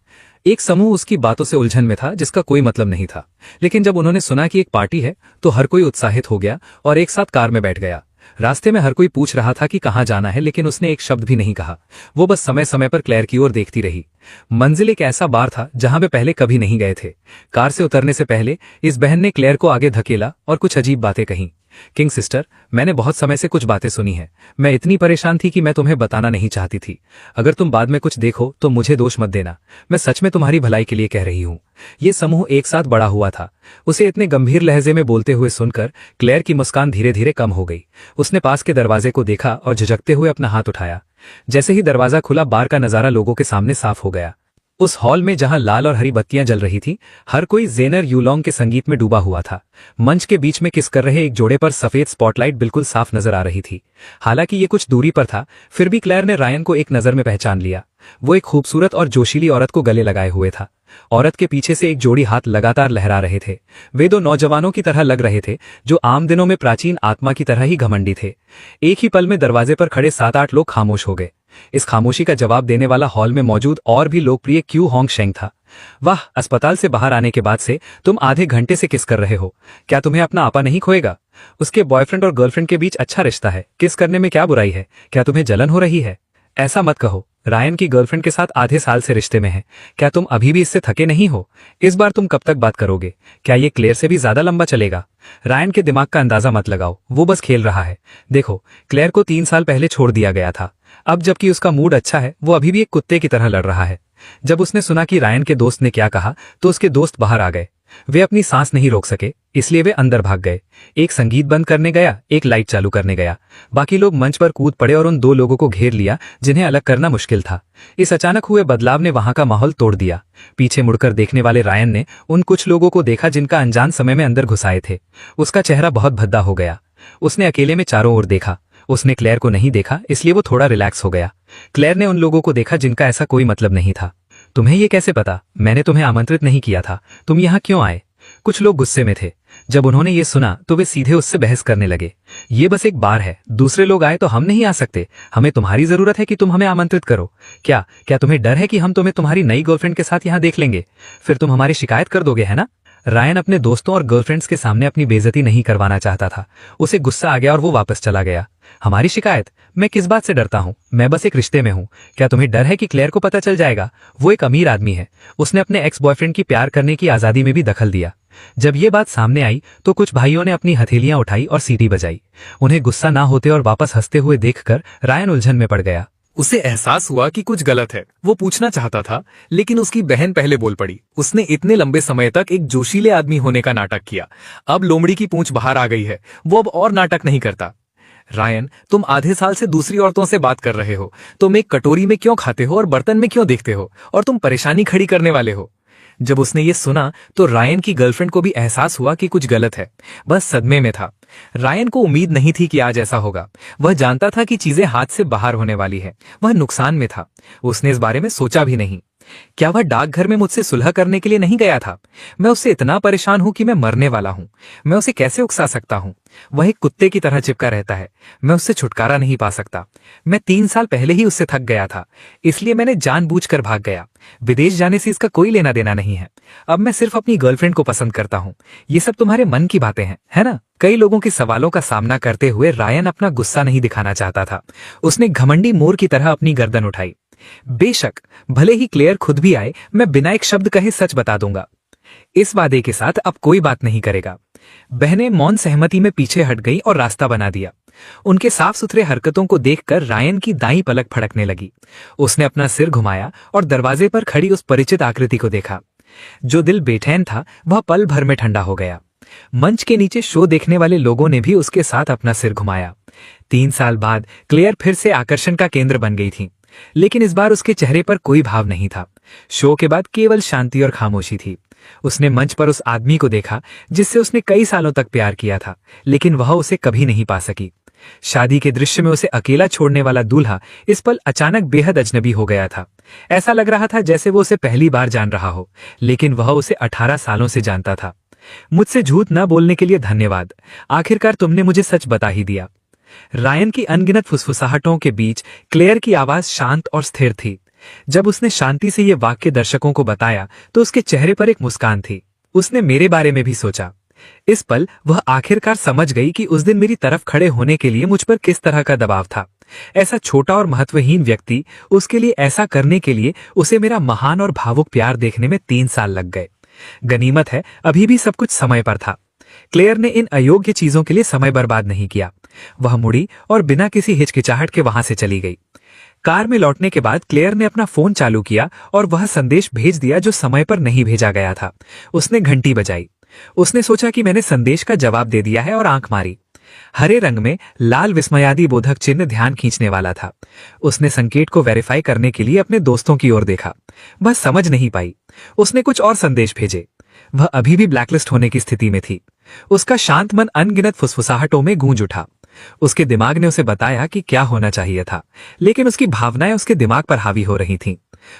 एक समूह उसकी बातों से उलझन में था जिसका कोई मतलब नहीं था, लेकिन जब उन्होंने सुना कि एक पार्टी है तो हर कोई उत्साहित हो गया और एक साथ कार में बैठ गया। रास्ते में हर कोई पूछ रहा था कि कहाँ जाना है, लेकिन उसने एक शब्द भी नहीं कहा। वो बस समय समय पर क्लेयर की ओर देखती रही। मंजिल एक ऐसा बार था जहां वे पहले कभी नहीं गए थे। कार से उतरने से पहले इस बहन ने क्लेयर को आगे धकेला और कुछ अजीब बातें कहीं। किंग सिस्टर, मैंने बहुत समय से कुछ बातें सुनी हैं। मैं इतनी परेशान थी कि मैं तुम्हें बताना नहीं चाहती थी। अगर तुम बाद में कुछ देखो तो मुझे दोष मत देना। मैं सच में तुम्हारी भलाई के लिए कह रही हूँ। ये समूह एक साथ बड़ा हुआ था। उसे इतने गंभीर लहजे में बोलते हुए सुनकर क्लेयर की मुस्कान धीरे धीरे कम हो गई। उसने पास के दरवाजे को देखा और झिझकते हुए अपना हाथ उठाया। जैसे ही दरवाजा खुला, बार का नजारा लोगों के सामने साफ हो गया। उस हॉल में जहां लाल और हरी बत्तियां जल रही थी, हर कोई जेनर यूलोंग के संगीत में डूबा हुआ था। मंच के बीच में किस कर रहे एक जोड़े पर सफेद स्पॉटलाइट बिल्कुल साफ नजर आ रही थी। हालांकि ये कुछ दूरी पर था, फिर भी क्लेयर ने रायन को एक नजर में पहचान लिया। वो एक खूबसूरत और जोशीली औरत को गले लगाए हुए था। औरत के पीछे से एक जोड़ी हाथ लगातार लहरा रहे थे। वे 2 नौजवानों की तरह लग रहे थे जो आम दिनों में प्राचीन आत्मा की तरह ही घमंडी थे। एक ही पल में दरवाजे पर खड़े 7-8 लोग खामोश हो गए। इस खामोशी का जवाब देने वाला हॉल में मौजूद और भी लोकप्रिय क्यू होंग शेंग था। वाह, अस्पताल से बाहर आने के बाद से तुम आधे घंटे से किस कर रहे हो? क्या तुम्हें अपना आपा नहीं खोएगा? उसके बॉयफ्रेंड और गर्लफ्रेंड के बीच अच्छा रिश्ता है, किस करने में क्या बुराई है? क्या तुम्हें जलन हो रही है? ऐसा मत कहो। रायन की गर्लफ्रेंड के साथ आधे साल से रिश्ते में है। क्या तुम अभी भी इससे थके नहीं हो? इस बार तुम कब तक बात करोगे? क्या ये क्लेयर से भी ज्यादा लंबा चलेगा? रायन के दिमाग का अंदाजा मत लगाओ, वो बस खेल रहा है। देखो, क्लेयर को 3 साल पहले छोड़ दिया गया था। अब जबकि उसका मूड अच्छा है, वो अभी भी एक कुत्ते की तरह लड़ रहा है। जब उसने सुना कि रायन के दोस्त ने क्या कहा तो उसके दोस्त बाहर आ गए। वे अपनी सांस नहीं रोक सके, इसलिए वे अंदर भाग गए। एक संगीत बंद करने गया, एक लाइट चालू करने गया। बाकी लोग मंच पर कूद पड़े और उन 2 लोगों को घेर लिया जिन्हें अलग करना मुश्किल था। इस अचानक हुए बदलाव ने वहां का माहौल तोड़ दिया। पीछे मुड़कर देखने वाले रायन ने उन कुछ लोगों को देखा जिनका अनजान समय में अंदर घुसाए थे। उसका चेहरा बहुत भद्दा हो गया। उसने अकेले में चारों ओर देखा। उसने क्लेयर को नहीं देखा, इसलिए वो थोड़ा रिलैक्स हो गया। क्लेयर ने उन लोगों को देखा जिनका ऐसा कोई मतलब नहीं था। तुम्हें ये कैसे पता? मैंने तुम्हें आमंत्रित नहीं किया था। तुम यहाँ क्यों आए? कुछ लोग गुस्से में थे। जब उन्होंने ये सुना तो वे सीधे उससे बहस करने लगे। ये बस एक बार है, दूसरे लोग आए तो हम नहीं आ सकते। हमें तुम्हारी जरूरत है कि तुम हमें आमंत्रित करो। क्या तुम्हें डर है कि हम तुम्हें तुम्हारी नई गर्लफ्रेंड के साथ यहाँ देख लेंगे? फिर तुम हमारी शिकायत कर दोगे, है ना? रायन अपने दोस्तों और गर्लफ्रेंड्स के सामने अपनी बेइज्जती नहीं करवाना चाहता था। उसे गुस्सा आ गया और वो वापस चला गया। हमारी शिकायत? मैं किस बात से डरता हूँ? मैं बस एक रिश्ते में हूँ। क्या तुम्हें डर है कि क्लेयर को पता चल जाएगा? वो एक अमीर आदमी है। उसने अपने एक्स बॉयफ्रेंड की प्यार करने की आजादी में भी दखल दिया। जब ये बात सामने आई तो कुछ भाइयों ने अपनी हथेलियां उठाई और सीटी बजाई। उन्हें गुस्सा ना होते और वापस हंसते हुए देखकर रायन उलझन में पड़ गया। उसे एहसास हुआ कि कुछ गलत है। वो पूछना चाहता था, लेकिन उसकी बहन पहले बोल पड़ी। उसने इतने लंबे समय तक एक जोशीले आदमी होने का नाटक किया। अब लोमड़ी की पूंछ बाहर आ गई है। वो अब और नाटक नहीं करता। रायन, तुम आधे साल से दूसरी औरतों से बात कर रहे हो। तुम एक कटोरी में क्यों खाते हो और बर्तन में क्यों देखते हो? और तुम परेशानी खड़ी करने वाले हो। जब उसने ये सुना तो रायन की गर्लफ्रेंड को भी एहसास हुआ कि कुछ गलत है। बस सदमे में था। रायन को उम्मीद नहीं थी कि आज ऐसा होगा। वह जानता था कि चीजें हाथ से बाहर होने वाली है। वह नुकसान में था। उसने इस बारे में सोचा भी नहीं। क्या वह डाकघर में मुझसे सुलह करने के लिए नहीं गया था? मैं उससे इतना परेशान हूं कि मैं मरने वाला हूं। मैं उसे कैसे उकसा सकता हूं? वह एक कुत्ते की तरह चिपका रहता है। मैं उससे छुटकारा नहीं पा सकता। मैं 3 साल पहले ही उससे थक गया था, इसलिए मैंने जानबूझकर भाग गया। विदेश जाने से इसका कोई लेना देना नहीं है। अब मैं सिर्फ अपनी गर्लफ्रेंड को पसंद करता हूं। ये सब तुम्हारे मन की बातें हैं, है ना? कई लोगों के सवालों का सामना करते हुए रायन अपना गुस्सा नहीं दिखाना चाहता था। उसने घमंडी मोर की तरह अपनी गर्दन उठाई। बेशक, भले ही क्लेयर खुद भी आए, मैं बिना एक शब्द कहे सच बता दूंगा। इस वादे के साथ अब कोई बात नहीं करेगा। बहनें मौन सहमति में पीछे हट गई और रास्ता बना दिया। उनके साफ सुथरे हरकतों को देखकर रायन की दाईं पलक फड़कने लगी। उसने अपना सिर घुमाया और दरवाजे पर खड़ी उस परिचित आकृति को देखा। जो दिल बेचैन था वह पल भर में ठंडा हो गया। मंच के नीचे शो देखने वाले लोगों ने भी उसके साथ अपना सिर घुमाया। 3 साल बाद क्लेयर फिर से आकर्षण का केंद्र बन गई थी, लेकिन इस बार उसके चेहरे पर कोई भाव नहीं था। शो के बाद केवल शांति और खामोशी थी। उसने मंच पर उस आदमी को देखा जिससे उसने कई सालों तक प्यार किया था, लेकिन वह उसे कभी नहीं पा सकी। शादी के दृश्य में उसे अकेला छोड़ने वाला दूल्हा इस पल अचानक बेहद अजनबी हो गया था। ऐसा लग रहा था जैसे वो उसे पहली बार जान रहा हो, लेकिन वह उसे 18 सालों से जानता था। मुझसे झूठ न बोलने के लिए धन्यवाद। आखिरकार तुमने मुझे सच बता ही दिया। रायन की अनगिनत फुसफुसाहटों के बीच क्लेयर की आवाज शांत और स्थिर थी। जब उसने शांति से ये वाक्य दर्शकों को बताया तो उसके चेहरे पर एक मुस्कान थी। उसने मेरे बारे में भी सोचा। इस पल वह आखिरकार समझ गई कि उस दिन मेरी तरफ खड़े होने के लिए मुझ पर किस तरह का दबाव था। ऐसा छोटा और महत्वहीन व्यक्ति, उसके लिए ऐसा करने के लिए उसे मेरा महान और भावुक प्यार देखने में 3 साल लग गए। गनीमत है, अभी भी सब कुछ समय पर था। क्लेयर ने इन अयोग्य चीजों के लिए समय बर्बाद नहीं किया। वह मुड़ी और बिना किसी हिचकिचाहट के वहां से चली गई। कार में लौटने के बाद क्लेयर ने अपना फोन चालू किया और वह संदेश भेज दिया जो समय पर नहीं भेजा गया था। उसने घंटी बजाई। उसने सोचा कि मैंने संदेश का जवाब दे दिया है और आंख मारी। हरे रंग में लाल विस्मयादि बोधक चिन्ह ध्यान खींचने वाला था। उसने संकेत को वेरीफाई करने के लिए अपने दोस्तों की ओर देखा। वह समझ नहीं पाई। उसने कुछ और संदेश भेजे। वह अभी भी ब्लैकलिस्ट होने की स्थिति में थी। उसका शांत मन अनगिनत फुसफुसाहटों में गूंज उठा। उसके दिमाग ने उसे बताया कि क्या होना चाहिए था, लेकिन उसकी भावनाएं उसके दिमाग पर हावी हो रही थीं।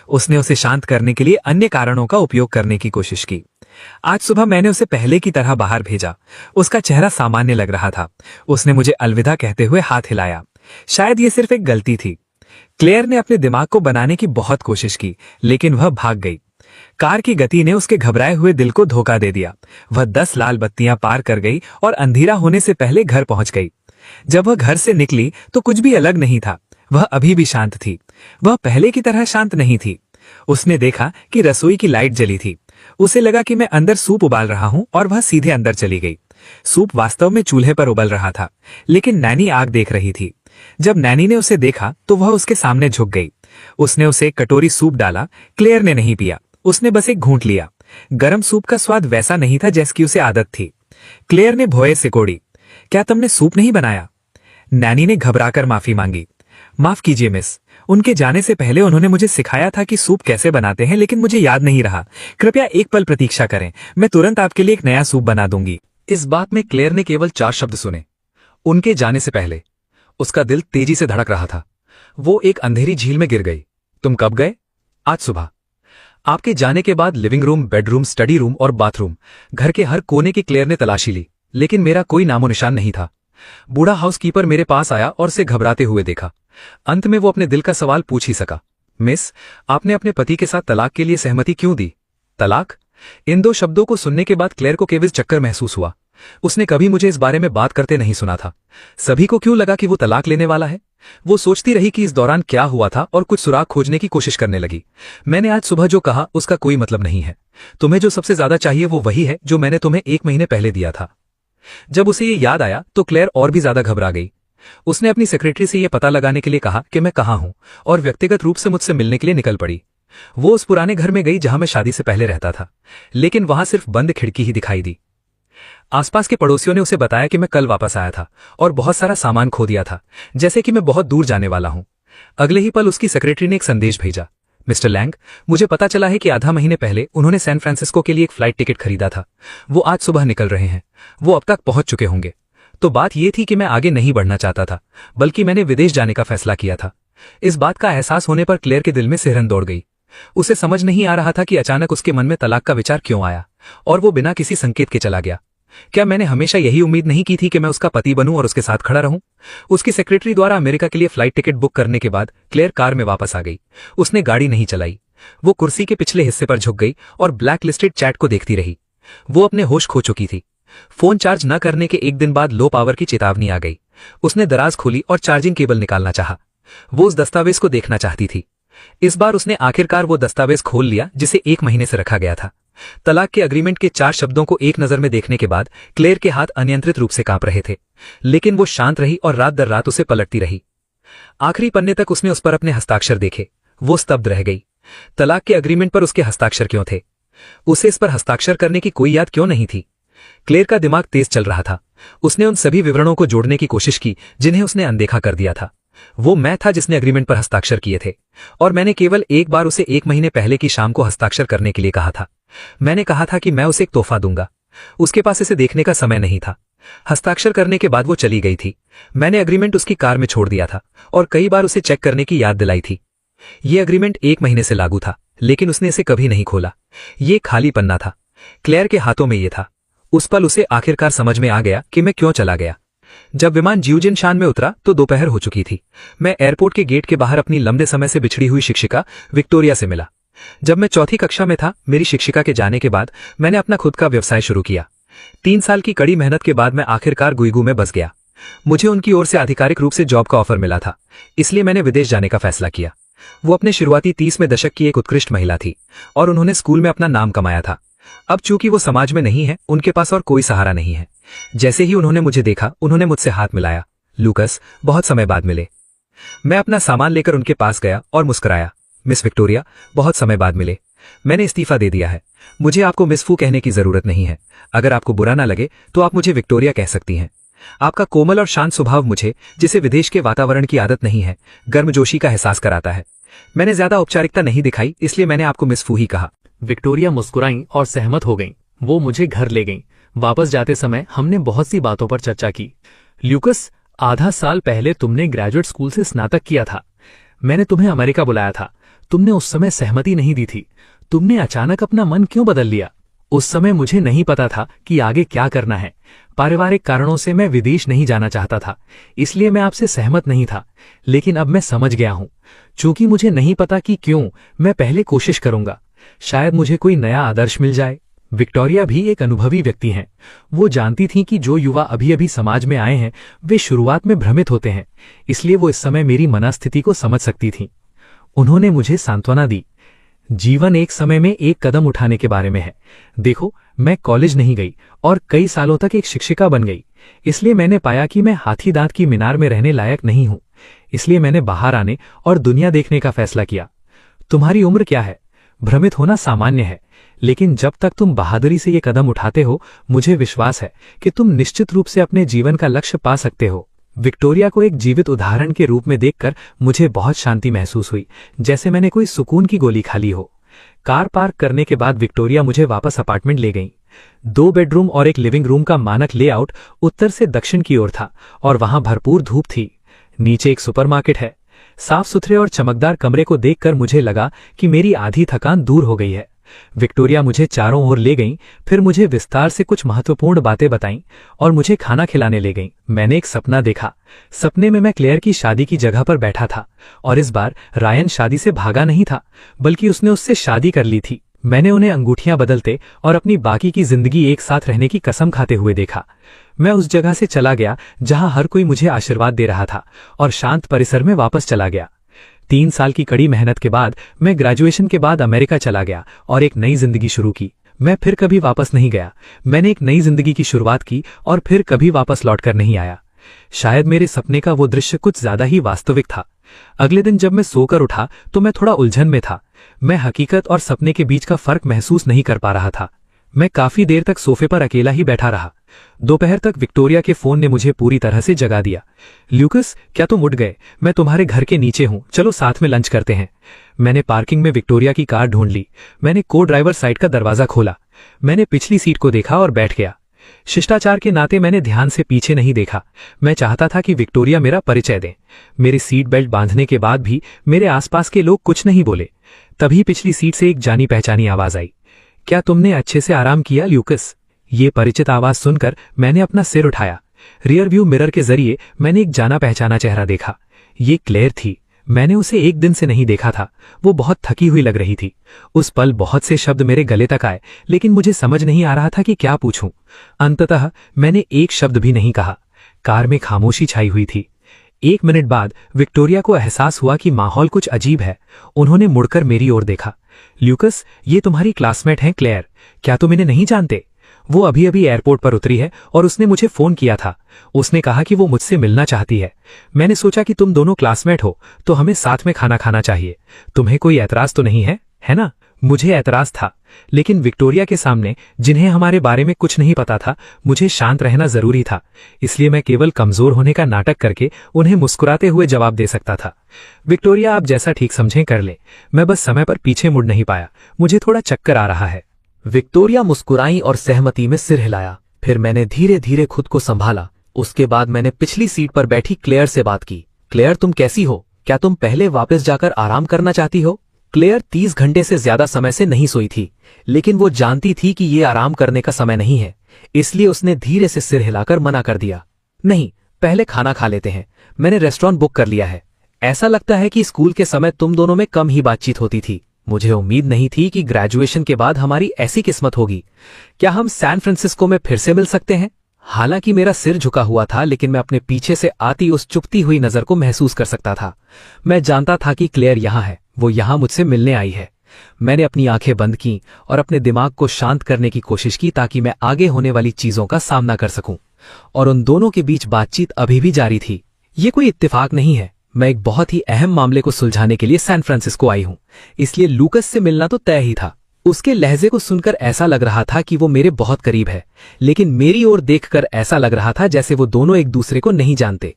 उसने उसे शांत करने के लिए अन्य कारणों का उपयोग करने की कोशिश की। आज सुबह मैंने उसे पहले की तरह बाहर भेजा। उसका चेहरा सामान्य लग रहा था। उसने मुझे अलविदा कहते हुए हाथ हिलाया। शायद ये सिर्फ एक गलती थी। क्लेयर ने अपने दिमाग को बनाने की बहुत कोशिश की, लेकिन वह भाग गई। कार की गति ने उसके घबराए हुए दिल को धोखा दे दिया। वह 10 लाल बत्तियां पार कर गई और अंधेरा होने से पहले घर पहुंच गई। जब वह घर से निकली तो कुछ भी अलग नहीं था। वह अभी भी शांत थी। वह पहले की तरह शांत नहीं थी। उसने देखा कि रसोई की लाइट जली थी। उसे लगा कि मैं अंदर सूप उबाल रहा हूं और वह सीधे अंदर चली गई। सूप वास्तव में चूल्हे पर उबल रहा था, लेकिन नैनी आग देख रही थी। जब नैनी ने उसे देखा तो वह उसके सामने झुक गई। उसने उसे एक कटोरी सूप डाला। क्लेयर ने नहीं पिया। उसने बस एक घूंट लिया। गरम सूप का स्वाद वैसा नहीं था जैसी उसे आदत थी। क्लेयर ने भौए सिकोड़ी, क्या तुमने सूप नहीं बनाया? नैनी ने घबराकर माफी मांगी। माफ कीजिए मिस, उनके जाने से पहले उन्होंने मुझे सिखाया था कि सूप कैसे बनाते हैं, लेकिन मुझे याद नहीं रहा। कृपया एक पल प्रतीक्षा करें, मैं तुरंत आपके लिए एक नया सूप बना दूंगी। इस बात में क्लेयर ने केवल 4 शब्द सुने। उनके जाने से पहले। उसका दिल तेजी से धड़क रहा था। वो एक अंधेरी झील में गिर गई। तुम कब गए? आज सुबह। आपके जाने के बाद living room, bedroom, study room और बाथरूम, घर के हर कोने की क्लेयर ने तलाशी ली, लेकिन मेरा कोई नामो निशान नहीं था। बूढ़ा हाउसकीपर मेरे पास आया और उसे घबराते हुए देखा। अंत में वो अपने दिल का सवाल पूछ ही सका, मिस, आपने अपने पति के साथ तलाक के लिए सहमति क्यों दी? तलाक? इन 2 शब्दों को सुनने के बाद क्लेयर को केवल चक्कर महसूस हुआ। उसने कभी मुझे इस बारे में बात करते नहीं सुना था। सभी को क्यों लगा कि वो तलाक लेने वाला है? वो सोचती रही कि इस दौरान क्या हुआ था और कुछ सुराग खोजने की कोशिश करने लगी। मैंने आज सुबह जो कहा उसका कोई मतलब नहीं है। तुम्हें जो सबसे ज्यादा चाहिए वो वही है जो मैंने तुम्हें 1 महीने पहले दिया था। जब उसे ये याद आया तो क्लेयर और भी ज्यादा घबरा गई। उसने अपनी सेक्रेटरी से यह पता लगाने के लिए कहा कि मैं कहाँ हूं और व्यक्तिगत रूप से मुझसे मिलने के लिए निकल पड़ी। वो उस पुराने घर में गई जहां मैं शादी से पहले रहता था, लेकिन वहां सिर्फ बंद खिड़की ही दिखाई दी। आसपास के पड़ोसियों ने उसे बताया कि मैं कल वापस आया था और बहुत सारा सामान खो दिया था, जैसे कि मैं बहुत दूर जाने वाला हूं। अगले ही पल उसकी सेक्रेटरी ने एक संदेश भेजा, मिस्टर लैंग, मुझे पता चला है कि आधा महीने पहले उन्होंने सैन फ्रांसिस्को के लिए एक फ्लाइट टिकट खरीदा था। वो आज सुबह निकल रहे हैं। वो अब तक पहुंच चुके होंगे। तो बात यह थी कि मैं आगे नहीं बढ़ना चाहता था, बल्कि मैंने विदेश जाने का फैसला किया था। इस बात का एहसास होने पर क्लेयर के दिल में सिहरन दौड़ गई। उसे समझ नहीं आ रहा था कि अचानक उसके मन में तलाक का विचार क्यों आया और वो बिना किसी संकेत के चला गया। क्या मैंने हमेशा यही उम्मीद नहीं की थी कि मैं उसका पति बनूं और उसके साथ खड़ा रहूं? उसकी सेक्रेटरी द्वारा अमेरिका के लिए फ्लाइट टिकट बुक करने के बाद क्लेयर कार में वापस आ गई। उसने गाड़ी नहीं चलाई। वो कुर्सी के पिछले हिस्से पर झुक गई और ब्लैक लिस्टेड चैट को देखती रही। वो अपने होश खो चुकी थी। फोन चार्ज न करने के 1 दिन बाद लो पावर की चेतावनी आ गई। उसने दराज खोली और चार्जिंग केबल निकालना चाहा। वो उस दस्तावेज को देखना चाहती थी। इस बार उसने आखिरकार वो दस्तावेज खोल लिया जिसे 1 महीने से रखा गया था। तलाक के अग्रीमेंट के 4 शब्दों को एक नजर में देखने के बाद क्लेयर के हाथ अनियंत्रित रूप से कांप रहे थे, लेकिन वो शांत रही और रात दर रात उसे पलटती रही। आखिरी पन्ने तक उसने उस पर अपने हस्ताक्षर देखे। वो स्तब्ध रह गई। तलाक के अग्रीमेंट पर उसके हस्ताक्षर क्यों थे? उसे इस पर हस्ताक्षर करने की कोई याद क्यों नहीं थी? क्लेयर का दिमाग तेज चल रहा था। उसने उन सभी विवरणों को जोड़ने की कोशिश की जिन्हें उसने अनदेखा कर दिया था। वो मैं था जिसने अग्रीमेंट पर हस्ताक्षर किए थे, और मैंने केवल एक बार उसे 1 महीने पहले की शाम को हस्ताक्षर करने के लिए कहा था। मैंने कहा था कि मैं उसे एक तोहफा दूंगा। उसके पास इसे देखने का समय नहीं था। हस्ताक्षर करने के बाद वो चली गई थी। मैंने अग्रीमेंट उसकी कार में छोड़ दिया था और कई बार उसे चेक करने की याद दिलाई थी। ये अग्रीमेंट 1 महीने से लागू था, लेकिन उसने इसे कभी नहीं खोला। ये खाली पन्ना था। क्लेयर के हाथों में ये था। उस पल उसे आखिरकार समझ में आ गया कि मैं क्यों चला गया। जब विमान जिउजिनशान में उतरा तो दोपहर हो चुकी थी। मैं एयरपोर्ट के गेट के बाहर अपनी लंबे समय से बिछड़ी हुई शिक्षिका विक्टोरिया से मिला। जब मैं 4th कक्षा में था, मेरी शिक्षिका के जाने के बाद मैंने अपना खुद का व्यवसाय शुरू किया। 3 साल की कड़ी मेहनत के बाद मैं आखिरकार गुइगू में बस गया। मुझे उनकी ओर से आधिकारिक रूप से जॉब का ऑफर मिला था, इसलिए मैंने विदेश जाने का फैसला किया। वो अपने शुरुआती 30वें दशक की एक उत्कृष्ट महिला थी और उन्होंने स्कूल में अपना नाम कमाया था। अब चूंकि वो समाज में नहीं है, उनके पास और कोई सहारा नहीं है। जैसे ही उन्होंने मुझे देखा, उन्होंने मुझसे हाथ मिलाया। लूकस, बहुत समय बाद मिले। मैं अपना सामान लेकर उनके पास गया और मुस्कुराया। मिस विक्टोरिया, बहुत समय बाद मिले। मैंने इस्तीफा दे दिया है। मुझे आपको मिस फू कहने की जरूरत नहीं है। अगर आपको बुरा ना लगे तो आप मुझे विक्टोरिया कह सकती हैं। आपका कोमल और शांत स्वभाव मुझे, जिसे विदेश के वातावरण की आदत नहीं है, गर्मजोशी का एहसास कराता है। मैंने ज्यादा औपचारिकता नहीं दिखाई, इसलिए मैंने आपको मिस फू ही कहा। विक्टोरिया मुस्कुराईं और सहमत हो गईं। वो मुझे घर ले गईं। वापस जाते समय हमने बहुत सी बातों पर चर्चा की। ल्यूकस, आधा साल पहले तुमने ग्रेजुएट स्कूल से स्नातक किया था। मैंने तुम्हें अमेरिका बुलाया था। तुमने उस समय सहमति नहीं दी थी। तुमने अचानक अपना मन क्यों बदल लिया? उस समय मुझे नहीं पता था कि आगे क्या करना है। पारिवारिक कारणों से मैं विदेश नहीं जाना चाहता था, इसलिए मैं आपसे सहमत नहीं था। लेकिन अब मैं समझ गया हूं। चूंकि मुझे नहीं पता कि क्यों, मैं पहले कोशिश करूंगा। शायद मुझे कोई नया आदर्श मिल जाए। विक्टोरिया भी एक अनुभवी व्यक्ति हैं। वो जानती थीं कि जो युवा अभी अभी समाज में आए हैं, वे शुरुआत में भ्रमित होते हैं, इसलिए वो इस समय मेरी मनस्थिति को समझ सकती थीं। उन्होंने मुझे सांत्वना दी। जीवन एक समय में एक कदम उठाने के बारे में है। देखो, मैं कॉलेज नहीं गई और कई सालों तक एक शिक्षिका बन गई। इसलिए मैंने पाया कि मैं हाथी दांत की मीनार में रहने लायक नहीं हूं। इसलिए मैंने बाहर आने और दुनिया देखने का फैसला किया। तुम्हारी उम्र क्या है? भ्रमित होना सामान्य है, लेकिन जब तक तुम बहादुरी से ये कदम उठाते हो, मुझे विश्वास है कि तुम निश्चित रूप से अपने जीवन का लक्ष्य पा सकते हो। विक्टोरिया को एक जीवित उदाहरण के रूप में देखकर मुझे बहुत शांति महसूस हुई, जैसे मैंने कोई सुकून की गोली खा ली हो। कार पार्क करने के बाद विक्टोरिया मुझे वापस अपार्टमेंट ले गई। 2 बेडरूम और एक लिविंग रूम का मानक लेआउट उत्तर से दक्षिण की ओर था और वहां भरपूर धूप थी। नीचे एक सुपरमार्केट है। साफ सुथरे और चमकदार कमरे को देखकर मुझे लगा कि मेरी आधी थकान दूर हो गई है। विक्टोरिया मुझे चारों ओर ले गईं, फिर मुझे विस्तार से कुछ महत्वपूर्ण बातें बताईं और मुझे खाना खिलाने ले गईं। मैंने एक सपना देखा। सपने में मैं क्लेयर की शादी की जगह पर बैठा था और इस बार रायन शादी से भागा नहीं था, बल्कि उसने उससे शादी कर ली थी। मैंने उन्हें अंगूठियां बदलते और अपनी बाकी की जिंदगी एक साथ रहने की कसम खाते हुए देखा। मैं उस जगह से चला गया जहां हर कोई मुझे आशीर्वाद दे रहा था और शांत परिसर में वापस चला गया। 3 साल की कड़ी मेहनत के बाद मैं ग्रेजुएशन के बाद अमेरिका चला गया और एक नई जिंदगी शुरू की। मैं फिर कभी वापस नहीं गया। मैंने एक नई जिंदगी की शुरुआत की और फिर कभी वापस लौटकर नहीं आया। शायद मेरे सपने का वो दृश्य कुछ ज्यादा ही वास्तविक था। अगले दिन जब मैं सोकर उठा तो मैं थोड़ा उलझन में था। मैं हकीकत और सपने के बीच का फर्क महसूस नहीं कर पा रहा था। मैं काफी देर तक सोफे पर अकेला ही बैठा रहा। दोपहर तक विक्टोरिया के फोन ने मुझे पूरी तरह से जगा दिया। ल्यूकस, क्या तुम उठ गए? मैं तुम्हारे घर के नीचे हूं, चलो साथ में लंच करते हैं। मैंने पार्किंग में विक्टोरिया की कार ढूंढ ली। मैंने को ड्राइवर साइड का दरवाजा खोला। मैंने पिछली सीट को देखा और बैठ गया। शिष्टाचार के नाते मैंने ध्यान से पीछे नहीं देखा। मैं चाहता था कि विक्टोरिया मेरा परिचय दें। मेरी सीट बेल्ट बांधने के बाद भी मेरे आसपास के लोग कुछ नहीं बोले। तभी पिछली सीट से एक जानी पहचानी आवाज आई। क्या तुमने अच्छे से आराम किया ल्यूकस? ये परिचित आवाज सुनकर मैंने अपना सिर उठाया। रियर व्यू मिरर के जरिए मैंने एक जाना पहचाना चेहरा देखा। ये क्लेयर थी। मैंने उसे एक दिन से नहीं देखा था। वो बहुत थकी हुई लग रही थी। उस पल बहुत से शब्द मेरे गले तक आए, लेकिन मुझे समझ नहीं आ रहा था कि क्या पूछूं। अंततः मैंने एक शब्द भी नहीं कहा। कार में खामोशी छाई हुई थी। 1 मिनट बाद विक्टोरिया को एहसास हुआ कि माहौल कुछ अजीब है। उन्होंने मुड़कर मेरी ओर देखा। ल्यूकस, ये तुम्हारी क्लासमेट हैं क्लेयर, क्या तुम इन्हें नहीं जानते? वो अभी अभी एयरपोर्ट पर उतरी है और उसने मुझे फोन किया था। उसने कहा कि वो मुझसे मिलना चाहती है। मैंने सोचा कि तुम दोनों क्लासमेट हो तो हमें साथ में खाना खाना चाहिए। तुम्हें कोई ऐतराज तो नहीं है ना? मुझे ऐतराज था, लेकिन विक्टोरिया के सामने, जिन्हें हमारे बारे में कुछ नहीं पता था, मुझे शांत रहना जरूरी था। इसलिए मैं केवल कमजोर होने का नाटक करके उन्हें मुस्कुराते हुए जवाब दे सकता था। विक्टोरिया, आप जैसा ठीक समझें कर ले। मैं बस समय पर पीछे मुड़ नहीं पाया, मुझे थोड़ा चक्कर आ रहा है। विक्टोरिया मुस्कुराई और सहमति में सिर हिलाया। फिर मैंने धीरे धीरे खुद को संभाला। उसके बाद मैंने पिछली सीट पर बैठी क्लेयर से बात की। क्लेयर, तुम कैसी हो? क्या तुम पहले वापस जाकर आराम करना चाहती हो? क्लेयर 30 घंटे से ज्यादा समय से नहीं सोई थी, लेकिन वो जानती थी कि ये आराम करने का समय नहीं है, इसलिए उसने धीरे से सिर हिलाकर मना कर दिया। नहीं, पहले खाना खा लेते हैं। मैंने रेस्टोरेंट बुक कर लिया है। ऐसा लगता है कि स्कूल के समय तुम दोनों में कम ही बातचीत होती थी। मुझे उम्मीद नहीं थी कि ग्रेजुएशन के बाद हमारी ऐसी किस्मत होगी। क्या हम सैन फ्रांसिस्को में फिर से मिल सकते हैं? हालांकि मेरा सिर झुका हुआ था, लेकिन मैं अपने पीछे से आती उस चुभती हुई नजर को महसूस कर सकता था। मैं जानता था कि क्लेयर यहां है, वो यहां मुझसे मिलने आई है। मैंने अपनी आंखें बंद की और अपने दिमाग को शांत करने की कोशिश की ताकि मैं आगे होने वाली चीजों का सामना कर सकूं। और उन दोनों के बीच बातचीत अभी भी जारी थी। ये कोई इत्तेफाक नहीं है। मैं एक बहुत ही अहम मामले को सुलझाने के लिए सैन फ्रांसिस्को आई हूं, इसलिए लूकस से मिलना तो तय ही था। उसके लहजे को सुनकर ऐसा लग रहा था कि वो मेरे बहुत करीब है, लेकिन मेरी ओर देखकर ऐसा लग रहा था जैसे वो दोनों एक दूसरे को नहीं जानते।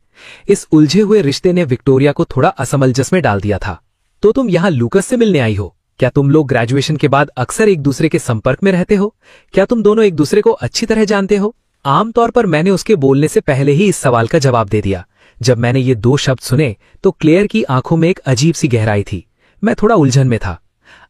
इस उलझे हुए रिश्ते ने विक्टोरिया को थोड़ा असमंजस में डाल दिया था। तो तुम यहाँ लूकस से मिलने आई हो? क्या तुम लोग ग्रेजुएशन के बाद अक्सर एक दूसरे के संपर्क में रहते हो? क्या तुम दोनों एक दूसरे को अच्छी तरह जानते हो? आमतौर पर मैंने उसके बोलने से पहले ही इस सवाल का जवाब दे दिया। जब मैंने ये दो शब्द सुने तो क्लेयर की आंखों में एक अजीब सी गहराई थी। मैं थोड़ा उलझन में था।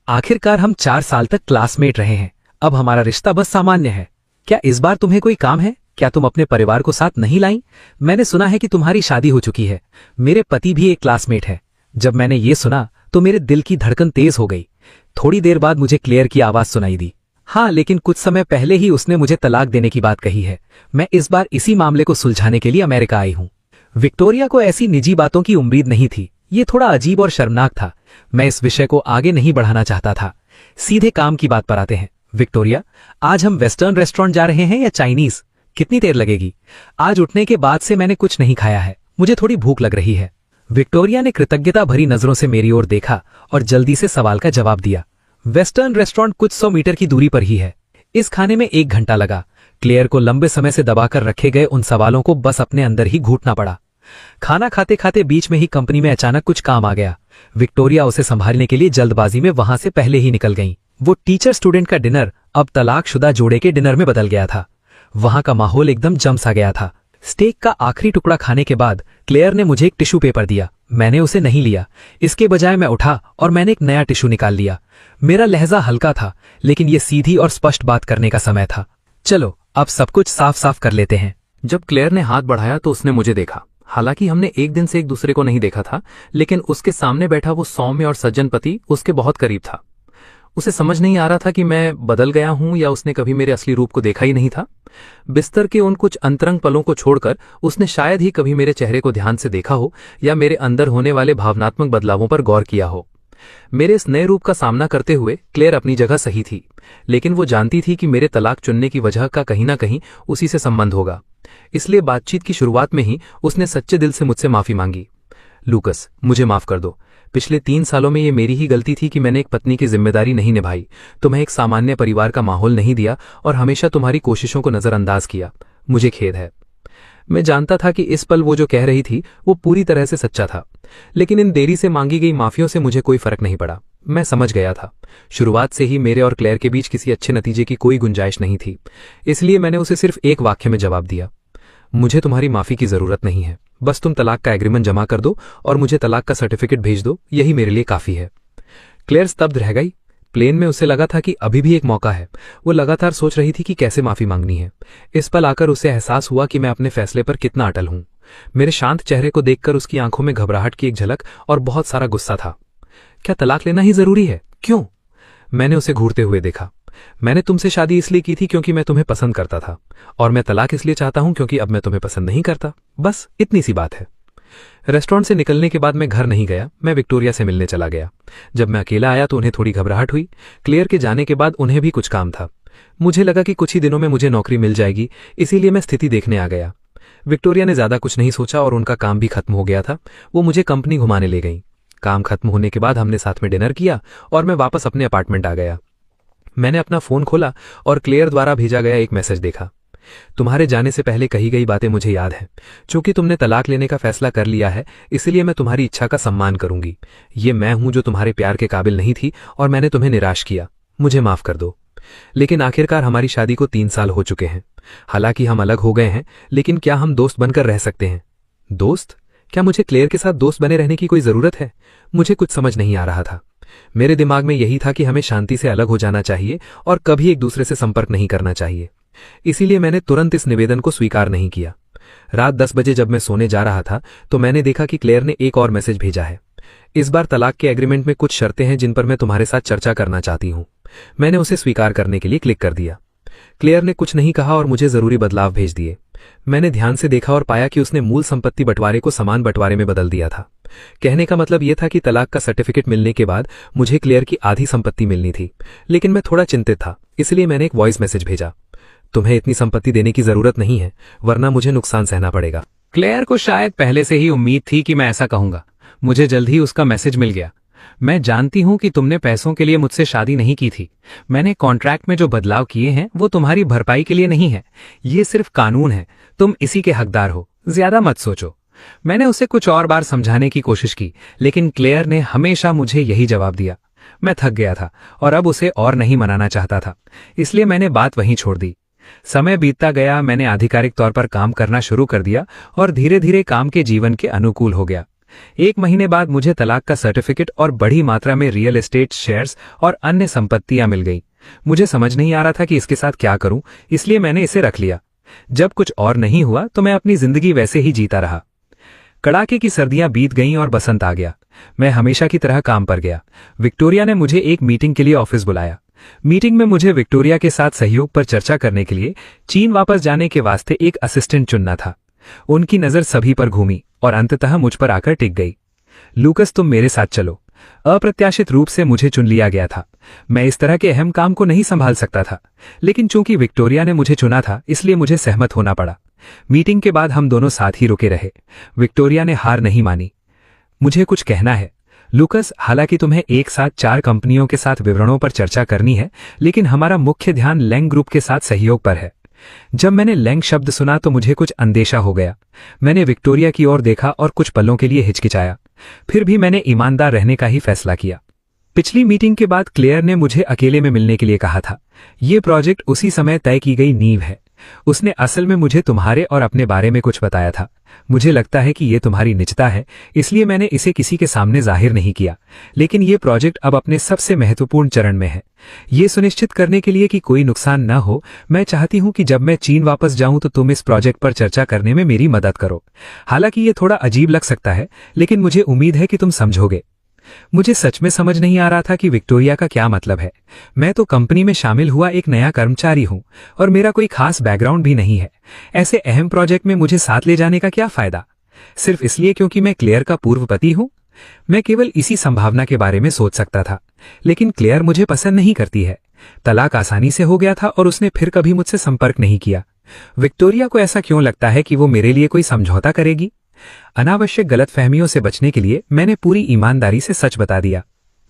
आखिरकार हम 4 साल तक क्लासमेट रहे हैं, अब हमारा रिश्ता बस सामान्य है। क्या इस बार तुम्हें कोई काम है? क्या तुम अपने परिवार को साथ नहीं लाई? मैंने सुना है कि तुम्हारी शादी हो चुकी है। मेरे पति भी एक क्लासमेट है। जब मैंने ये सुना तो मेरे दिल की धड़कन तेज हो गई। थोड़ी देर बाद मुझे क्लेयर की आवाज सुनाई दी। हाँ, लेकिन कुछ समय पहले ही उसने मुझे तलाक देने की बात कही है। मैं इस बार इसी मामले को सुलझाने के लिए अमेरिका आई हूँ। विक्टोरिया को ऐसी निजी बातों की उम्मीद नहीं थी। ये थोड़ा अजीब और शर्मनाक था। मैं इस विषय को आगे नहीं बढ़ाना चाहता था। सीधे काम की बात पर आते हैं। विक्टोरिया, आज हम वेस्टर्न रेस्टोरेंट जा रहे हैं या चाइनीज? कितनी देर लगेगी? आज उठने के बाद से मैंने कुछ नहीं खाया है, मुझे थोड़ी भूख लग रही है। विक्टोरिया ने कृतज्ञता भरी नजरों से मेरी ओर देखा और जल्दी से सवाल का जवाब दिया। वेस्टर्न रेस्टोरेंट कुछ 100 मीटर की दूरी पर ही है। इस खाने में 1 घंटा लगा। क्लेयर को लंबे समय से दबाकर रखे गए उन सवालों को बस अपने अंदर ही घूटना पड़ा। खाना खाते खाते बीच में ही कंपनी में अचानक कुछ काम आ गया। विक्टोरिया उसे संभालने के लिए जल्दबाजी में वहां से पहले ही निकल गईं। वो टीचर स्टूडेंट का डिनर अब तलाकशुदा जोड़े के डिनर में बदल गया था। वहां का माहौल एकदम जम सा गया था। स्टेक का आखिरी टुकड़ा खाने के बाद क्लेयर ने मुझे एक टिश्यू पेपर दिया। मैंने उसे नहीं लिया। इसके बजाय मैं उठा और मैंने एक नया टिश्यू निकाल लिया। मेरा लहजा हल्का था, लेकिन ये सीधी और स्पष्ट बात करने का समय था। चलो अब सब कुछ साफ साफ कर लेते हैं। जब क्लेयर ने हाथ बढ़ाया तो उसने मुझे देखा। हालांकि हमने एक दिन से एक दूसरे को नहीं देखा था, लेकिन उसके सामने बैठा वो सौम्य और सज्जन पति उसके बहुत करीब था। उसे समझ नहीं आ रहा था कि मैं बदल गया हूं या उसने कभी मेरे असली रूप को देखा ही नहीं था। बिस्तर के उन कुछ अंतरंग पलों को छोड़कर उसने शायद ही कभी मेरे चेहरे को ध्यान से देखा हो या मेरे अंदर होने वाले भावनात्मक बदलावों पर गौर किया हो। मेरे इस नए रूप का सामना करते हुए क्लेयर अपनी जगह सही थी, लेकिन वो जानती थी कि मेरे तलाक चुनने की वजह का कहीं ना कहीं उसी से संबंध होगा। इसलिए बातचीत की शुरुआत में ही उसने सच्चे दिल से मुझसे माफी मांगी। लूकस, मुझे माफ कर दो। पिछले 3 सालों में ये मेरी ही गलती थी कि मैंने एक पत्नी की जिम्मेदारी नहीं निभाई, तुम्हें एक सामान्य परिवार का माहौल नहीं दिया और हमेशा तुम्हारी कोशिशों को नजरअंदाज किया। मुझे खेद है। मैं जानता था कि इस पल वो जो कह रही थी वो पूरी तरह से सच्चा था, लेकिन इन देरी से मांगी गई माफियों से मुझे कोई फर्क नहीं पड़ा। मैं समझ गया था शुरुआत से ही मेरे और क्लेयर के बीच किसी अच्छे नतीजे की कोई गुंजाइश नहीं थी। इसलिए मैंने उसे सिर्फ एक वाक्य में जवाब दिया, मुझे तुम्हारी माफी की जरूरत नहीं है। बस तुम तलाक का एग्रीमेंट जमा कर दो और मुझे तलाक का सर्टिफिकेट भेज दो, यही मेरे लिए काफी है। क्लेयर स्तब्ध रह गई। प्लेन में उसे लगा था कि अभी भी एक मौका है। वो लगातार सोच रही थी कि कैसे माफी मांगनी है। इस पल आकर उसे एहसास हुआ कि मैं अपने फैसले पर कितना अटल हूं। मेरे शांत चेहरे को देखकर उसकी आंखों में घबराहट की एक झलक और बहुत सारा गुस्सा था। क्या तलाक लेना ही जरूरी है? क्यों? मैंने उसे घूरते हुए देखा। मैंने तुमसे शादी इसलिए की थी क्योंकि मैं तुम्हें पसंद करता था, और मैं तलाक इसलिए चाहता हूं क्योंकि अब मैं तुम्हें पसंद नहीं करता। बस इतनी सी बात है। रेस्टोरेंट से निकलने के बाद मैं घर नहीं गया, मैं विक्टोरिया से मिलने चला गया। जब मैं अकेला आया तो उन्हें थोड़ी घबराहट हुई। क्लेयर के जाने के बाद उन्हें भी कुछ काम था। मुझे लगा कि कुछ ही दिनों में मुझे नौकरी मिल जाएगी, इसीलिए मैं स्थिति देखने आ गया। विक्टोरिया ने ज्यादा कुछ नहीं सोचा और उनका काम भी खत्म हो गया था। वो मुझे कंपनी घुमाने ले गई। काम खत्म होने के बाद हमने साथ में डिनर किया और मैं वापस अपने अपार्टमेंट आ गया। मैंने अपना फोन खोला और क्लेयर द्वारा भेजा गया एक मैसेज देखा। तुम्हारे जाने से पहले कही गई बातें मुझे याद हैं। चूंकि तुमने तलाक लेने का फैसला कर लिया है, इसलिए मैं तुम्हारी इच्छा का सम्मान करूंगी। ये मैं हूं जो तुम्हारे प्यार के काबिल नहीं थी और मैंने तुम्हें निराश किया। मुझे माफ कर दो। लेकिन आखिरकार हमारी शादी को 3 साल हो चुके हैं। हालांकि हम अलग हो गए हैं, लेकिन क्या हम दोस्त बनकर रह सकते हैं? दोस्त? क्या मुझे क्लेयर के साथ दोस्त बने रहने की कोई जरूरत है? मुझे कुछ समझ नहीं आ रहा था। मेरे दिमाग में यही था कि हमें शांति से अलग हो जाना चाहिए और कभी एक दूसरे से संपर्क नहीं करना चाहिए। इसीलिए मैंने तुरंत इस निवेदन को स्वीकार नहीं किया। रात 10 बजे जब मैं सोने जा रहा था तो मैंने देखा कि क्लेयर ने एक और मैसेज भेजा है। इस बार तलाक के एग्रीमेंट में कुछ शर्तें हैं जिन पर मैं तुम्हारे साथ चर्चा करना चाहती हूं। मैंने उसे स्वीकार करने के लिए क्लिक कर दिया। क्लेयर ने कुछ नहीं कहा और मुझे जरूरी बदलाव भेज दिए। मैंने ध्यान से देखा और पाया कि उसने मूल संपत्ति बंटवारे को समान बंटवारे में बदल दिया था। कहने का मतलब यह था कि तलाक का सर्टिफिकेट मिलने के बाद मुझे क्लेयर की आधी संपत्ति मिलनी थी। लेकिन मैं थोड़ा चिंतित था, इसलिए मैंने एक वॉइस मैसेज भेजा। तुम्हें इतनी संपत्ति देने की जरूरत नहीं है, वरना मुझे नुकसान सहना पड़ेगा। क्लेयर को शायद पहले से ही उम्मीद थी कि मैं ऐसा कहूंगा। मुझे जल्द ही उसका मैसेज मिल गया। मैं जानती हूं कि तुमने पैसों के लिए मुझसे शादी नहीं की थी। मैंने कॉन्ट्रैक्ट में जो बदलाव किए हैं वो तुम्हारी भरपाई के लिए नहीं है। ये सिर्फ कानून है, तुम इसी के हकदार हो। ज्यादा मत सोचो। मैंने उसे कुछ और बार समझाने की कोशिश की, लेकिन क्लेयर ने हमेशा मुझे यही जवाब दिया। मैं थक गया था और अब उसे और नहीं मनाना चाहता था, इसलिए मैंने बात वहीं छोड़ दी। समय बीतता गया, मैंने आधिकारिक तौर पर काम करना शुरू कर दिया और धीरे धीरे काम के जीवन के अनुकूल हो गया। 1 महीने बाद मुझे तलाक का सर्टिफिकेट और बड़ी मात्रा में रियल एस्टेट शेयर्स और अन्य संपत्तियां मिल गईं। मुझे समझ नहीं आ रहा था कि इसके साथ क्या करूं, इसलिए मैंने इसे रख लिया। जब कुछ और नहीं हुआ तो मैं अपनी जिंदगी वैसे ही जीता रहा। कड़ाके की सर्दियां बीत गईं और बसंत आ गया। मैं हमेशा की तरह काम पर गया। विक्टोरिया ने मुझे एक मीटिंग के लिए ऑफिस बुलाया। मीटिंग में मुझे विक्टोरिया के साथ सहयोग पर चर्चा करने के लिए चीन वापस जाने के वास्ते एक असिस्टेंट चुनना था। उनकी नजर सभी पर घूमी और अंततः मुझ पर आकर टिक गई। लूकस, तुम मेरे साथ चलो। अप्रत्याशित रूप से मुझे चुन लिया गया था। मैं इस तरह के अहम काम को नहीं संभाल सकता था, लेकिन चूंकि विक्टोरिया ने मुझे चुना था, इसलिए मुझे सहमत होना पड़ा। मीटिंग के बाद हम दोनों साथ ही रुके रहे। विक्टोरिया ने हार नहीं मानी। मुझे कुछ कहना है लूकस। हालांकि तुम्हें एक साथ 4 कंपनियों के साथ विवरणों पर चर्चा करनी है, लेकिन हमारा मुख्य ध्यान लैंग ग्रुप के साथ सहयोग पर है। जब मैंने लैंग शब्द सुना तो मुझे कुछ अंदेशा हो गया। मैंने विक्टोरिया की ओर देखा और कुछ पलों के लिए हिचकिचाया। फिर भी मैंने ईमानदार रहने का ही फैसला किया। पिछली मीटिंग के बाद क्लेयर ने मुझे अकेले में मिलने के लिए कहा था। यह प्रोजेक्ट उसी समय तय की गई नींव है। उसने असल में मुझे तुम्हारे और अपने बारे में कुछ बताया था। मुझे लगता है कि यह तुम्हारी निजता है, इसलिए मैंने इसे किसी के सामने जाहिर नहीं किया। लेकिन यह प्रोजेक्ट अब अपने सबसे महत्वपूर्ण चरण में है। ये सुनिश्चित करने के लिए कि कोई नुकसान न हो, मैं चाहती हूं कि जब मैं चीन वापस जाऊं तो तुम इस प्रोजेक्ट पर चर्चा करने में मेरी मदद करो। हालांकि ये थोड़ा अजीब लग सकता है, लेकिन मुझे उम्मीद है कि तुम समझोगे। मुझे सच में समझ नहीं आ रहा था कि विक्टोरिया का क्या मतलब है। मैं तो कंपनी में शामिल हुआ एक नया कर्मचारी हूं और मेरा कोई खास बैकग्राउंड भी नहीं है। ऐसे अहम प्रोजेक्ट में मुझे साथ ले जाने का क्या फायदा, सिर्फ इसलिए क्योंकि मैं क्लेयर का पूर्व पति हूं? मैं केवल इसी संभावना के बारे में सोच सकता था, लेकिन क्लेयर मुझे पसंद नहीं करती है। तलाक आसानी से हो गया था और उसने फिर कभी मुझसे संपर्क नहीं किया। विक्टोरिया को ऐसा क्यों लगता है कि वो मेरे लिए कोई समझौता करेगी? अनावश्यक गलतफहमियों से बचने के लिए मैंने पूरी ईमानदारी से सच बता दिया।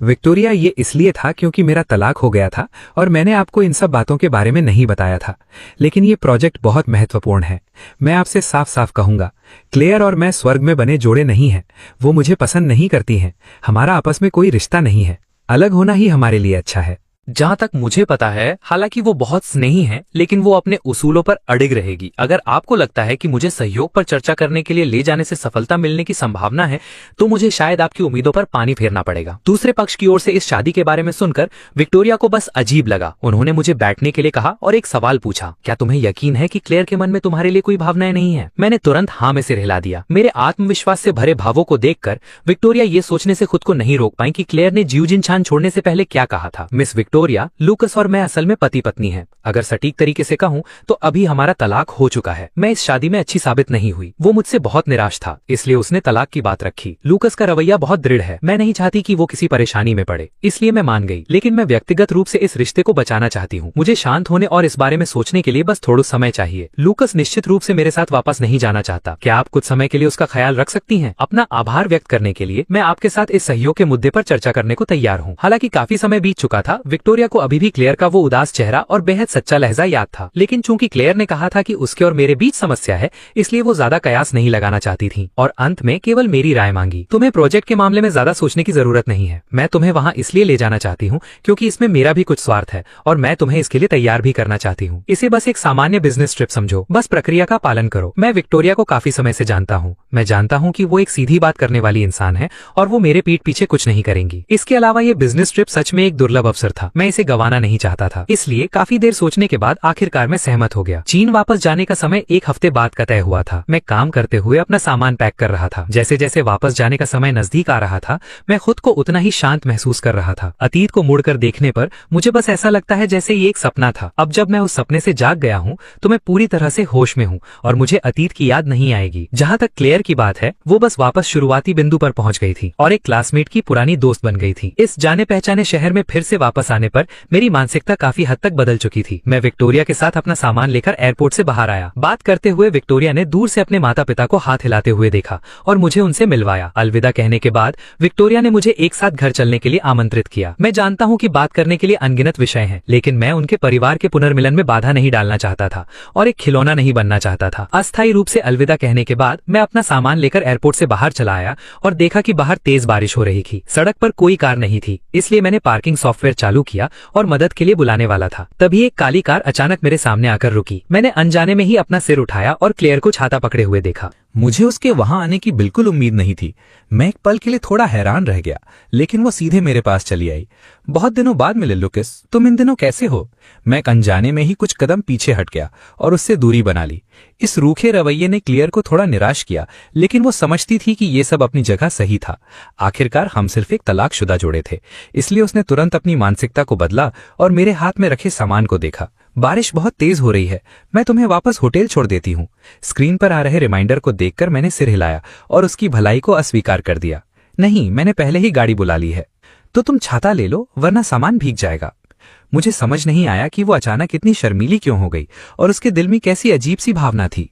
विक्टोरिया, ये इसलिए था क्योंकि मेरा तलाक हो गया था और मैंने आपको इन सब बातों के बारे में नहीं बताया था। लेकिन ये प्रोजेक्ट बहुत महत्वपूर्ण है। मैं आपसे साफ साफ कहूंगा, क्लेयर और मैं स्वर्ग में बने जोड़े नहीं हैं। वो मुझे पसंद नहीं करती हैं। हमारा आपस में कोई रिश्ता नहीं है। अलग होना ही हमारे लिए अच्छा है। जहां तक मुझे पता है, हालांकि वो बहुत स्नेही है, लेकिन वो अपने उसूलों पर अडिग रहेगी। अगर आपको लगता है कि मुझे सहयोग पर चर्चा करने के लिए ले जाने से सफलता मिलने की संभावना है, तो मुझे शायद आपकी उम्मीदों पर पानी फेरना पड़ेगा। दूसरे पक्ष की ओर से इस शादी के बारे में सुनकर विक्टोरिया को बस अजीब लगा। उन्होंने मुझे बैठने के लिए कहा और एक सवाल पूछा, क्या तुम्हें यकीन है कि क्लेयर के मन में तुम्हारे लिए कोई भावनाएं नहीं है? मैंने तुरंत हाँ में सिर हिला दिया। मेरे आत्मविश्वास से भरे भावों को देखकर विक्टोरिया ये सोचने से खुद को नहीं रोक पाई कि क्लेयर ने जिऊ जिनशान छोड़ने से पहले क्या कहा था। मिस विक्टोरिया विक्टोरिया, लूकस और मैं असल में पति पत्नी हैं। अगर सटीक तरीके से कहूँ तो अभी हमारा तलाक हो चुका है। मैं इस शादी में अच्छी साबित नहीं हुई। वो मुझसे बहुत निराश था, इसलिए उसने तलाक की बात रखी। लूकस का रवैया बहुत दृढ़ है। मैं नहीं चाहती कि वो किसी परेशानी में पड़े, इसलिए मैं मान गई। लेकिन मैं व्यक्तिगत रूप से इस रिश्ते को बचाना चाहती हूँ। मुझे शांत होने और इस बारे में सोचने के लिए बस थोड़ा समय चाहिए। लूकस निश्चित रूप से मेरे साथ वापस नहीं जाना चाहता। क्या आप कुछ समय के लिए उसका ख्याल रख सकती हैं? अपना आभार व्यक्त करने के लिए मैं आपके साथ इस सहयोग के मुद्दे पर चर्चा करने को तैयार हूँ। हालांकि काफी समय बीत चुका था। विक्टोरिया को अभी भी क्लेयर का वो उदास चेहरा और बेहद सच्चा लहजा याद था। लेकिन चूंकि क्लेयर ने कहा था कि उसके और मेरे बीच समस्या है, इसलिए वो ज्यादा कयास नहीं लगाना चाहती थी और अंत में केवल मेरी राय मांगी। तुम्हें प्रोजेक्ट के मामले में ज्यादा सोचने की जरूरत नहीं है। मैं तुम्हें वहाँ इसलिए ले जाना चाहती हूँ क्योंकि इसमें मेरा भी कुछ स्वार्थ है और मैं तुम्हें इसके लिए तैयार भी करना चाहती हूँ। इसे बस एक सामान्य बिजनेस ट्रिप समझो, बस प्रक्रिया का पालन करो। मैं विक्टोरिया को काफी समय से जानता हूँ। मैं जानता हूँ कि वो एक सीधी बात करने वाली इंसान है और वो मेरे पीठ पीछे कुछ नहीं करेंगी। इसके अलावा ये बिजनेस ट्रिप सच में एक दुर्लभ अवसर था। मैं इसे गंवाना नहीं चाहता था, इसलिए काफी देर सोचने के बाद आखिरकार मैं सहमत हो गया। चीन वापस जाने का समय एक हफ्ते बाद का तय हुआ था। मैं काम करते हुए अपना सामान पैक कर रहा था। जैसे जैसे वापस जाने का समय नजदीक आ रहा था, मैं खुद को उतना ही शांत महसूस कर रहा था। अतीत को मुड़कर देखने पर मुझे बस ऐसा लगता है जैसे ये एक सपना था। अब जब मैं उस सपने से जाग गया हूँ तो मैं पूरी तरह से होश में हूँ और मुझे अतीत की याद नहीं आएगी। जहाँ तक क्लेयर की बात है, वो बस वापस शुरुआती बिंदु पर पहुंच गई थी और एक क्लासमेट की पुरानी दोस्त बन गई थी। इस जाने पहचाने शहर में फिर से वापस आने पर मेरी मानसिकता काफी हद तक बदल चुकी थी। मैं विक्टोरिया के साथ अपना सामान लेकर एयरपोर्ट से बाहर आया। बात करते हुए विक्टोरिया ने दूर से अपने माता पिता को हाथ हिलाते हुए देखा और मुझे उनसे मिलवाया। अलविदा कहने के बाद विक्टोरिया ने मुझे एक साथ घर चलने के लिए आमंत्रित किया। मैं जानता हूँ कि बात करने के लिए अनगिनत विषय हैं, लेकिन मैं उनके परिवार के पुनर्मिलन में बाधा नहीं डालना चाहता था और एक खिलौना नहीं बनना चाहता था। अस्थायी रूप से अलविदा कहने के बाद मैं अपना सामान लेकर एयरपोर्ट से बाहर चला आया और देखा कि बाहर तेज बारिश हो रही थी। सड़क पर कोई कार नहीं थी, इसलिए मैंने पार्किंग सॉफ्टवेयर चालू किया और मदद के लिए बुलाने वाला था। तभी एक काली कार अचानक मेरे सामने आकर रुकी। मैंने अनजाने में ही अपना सिर उठाया और क्लेयर को छाता पकड़े हुए देखा। मुझे उसके वहां आने की बिल्कुल उम्मीद नहीं थी। मैं एक पल के लिए थोड़ा हैरान रह गया, लेकिन वो सीधे मेरे पास चली आई। बहुत दिनों बाद मिले लुकस, तुम इन दिनों कैसे हो? मैं अनजाने में ही कुछ कदम पीछे हट गया और उससे दूरी बना ली। इस रूखे रवैये ने क्लियर को थोड़ा निराश किया, लेकिन वो समझती थी कि ये सब अपनी जगह सही था। आखिरकार हम सिर्फ एक तलाकशुदा जोड़े थे, इसलिए उसने तुरंत अपनी मानसिकता को बदला और मेरे हाथ में रखे सामान को देखा। बारिश बहुत तेज हो रही है, मैं तुम्हें वापस होटल छोड़ देती हूँ। स्क्रीन पर आ रहे रिमाइंडर को देखकर मैंने सिर हिलाया और उसकी भलाई को अस्वीकार कर दिया। नहीं, मैंने पहले ही गाड़ी बुला ली है। तो तुम छाता ले लो, वरना सामान भीग जाएगा। मुझे समझ नहीं आया कि वो अचानक इतनी शर्मीली क्यों हो गई और उसके दिल में कैसी अजीब सी भावना थी।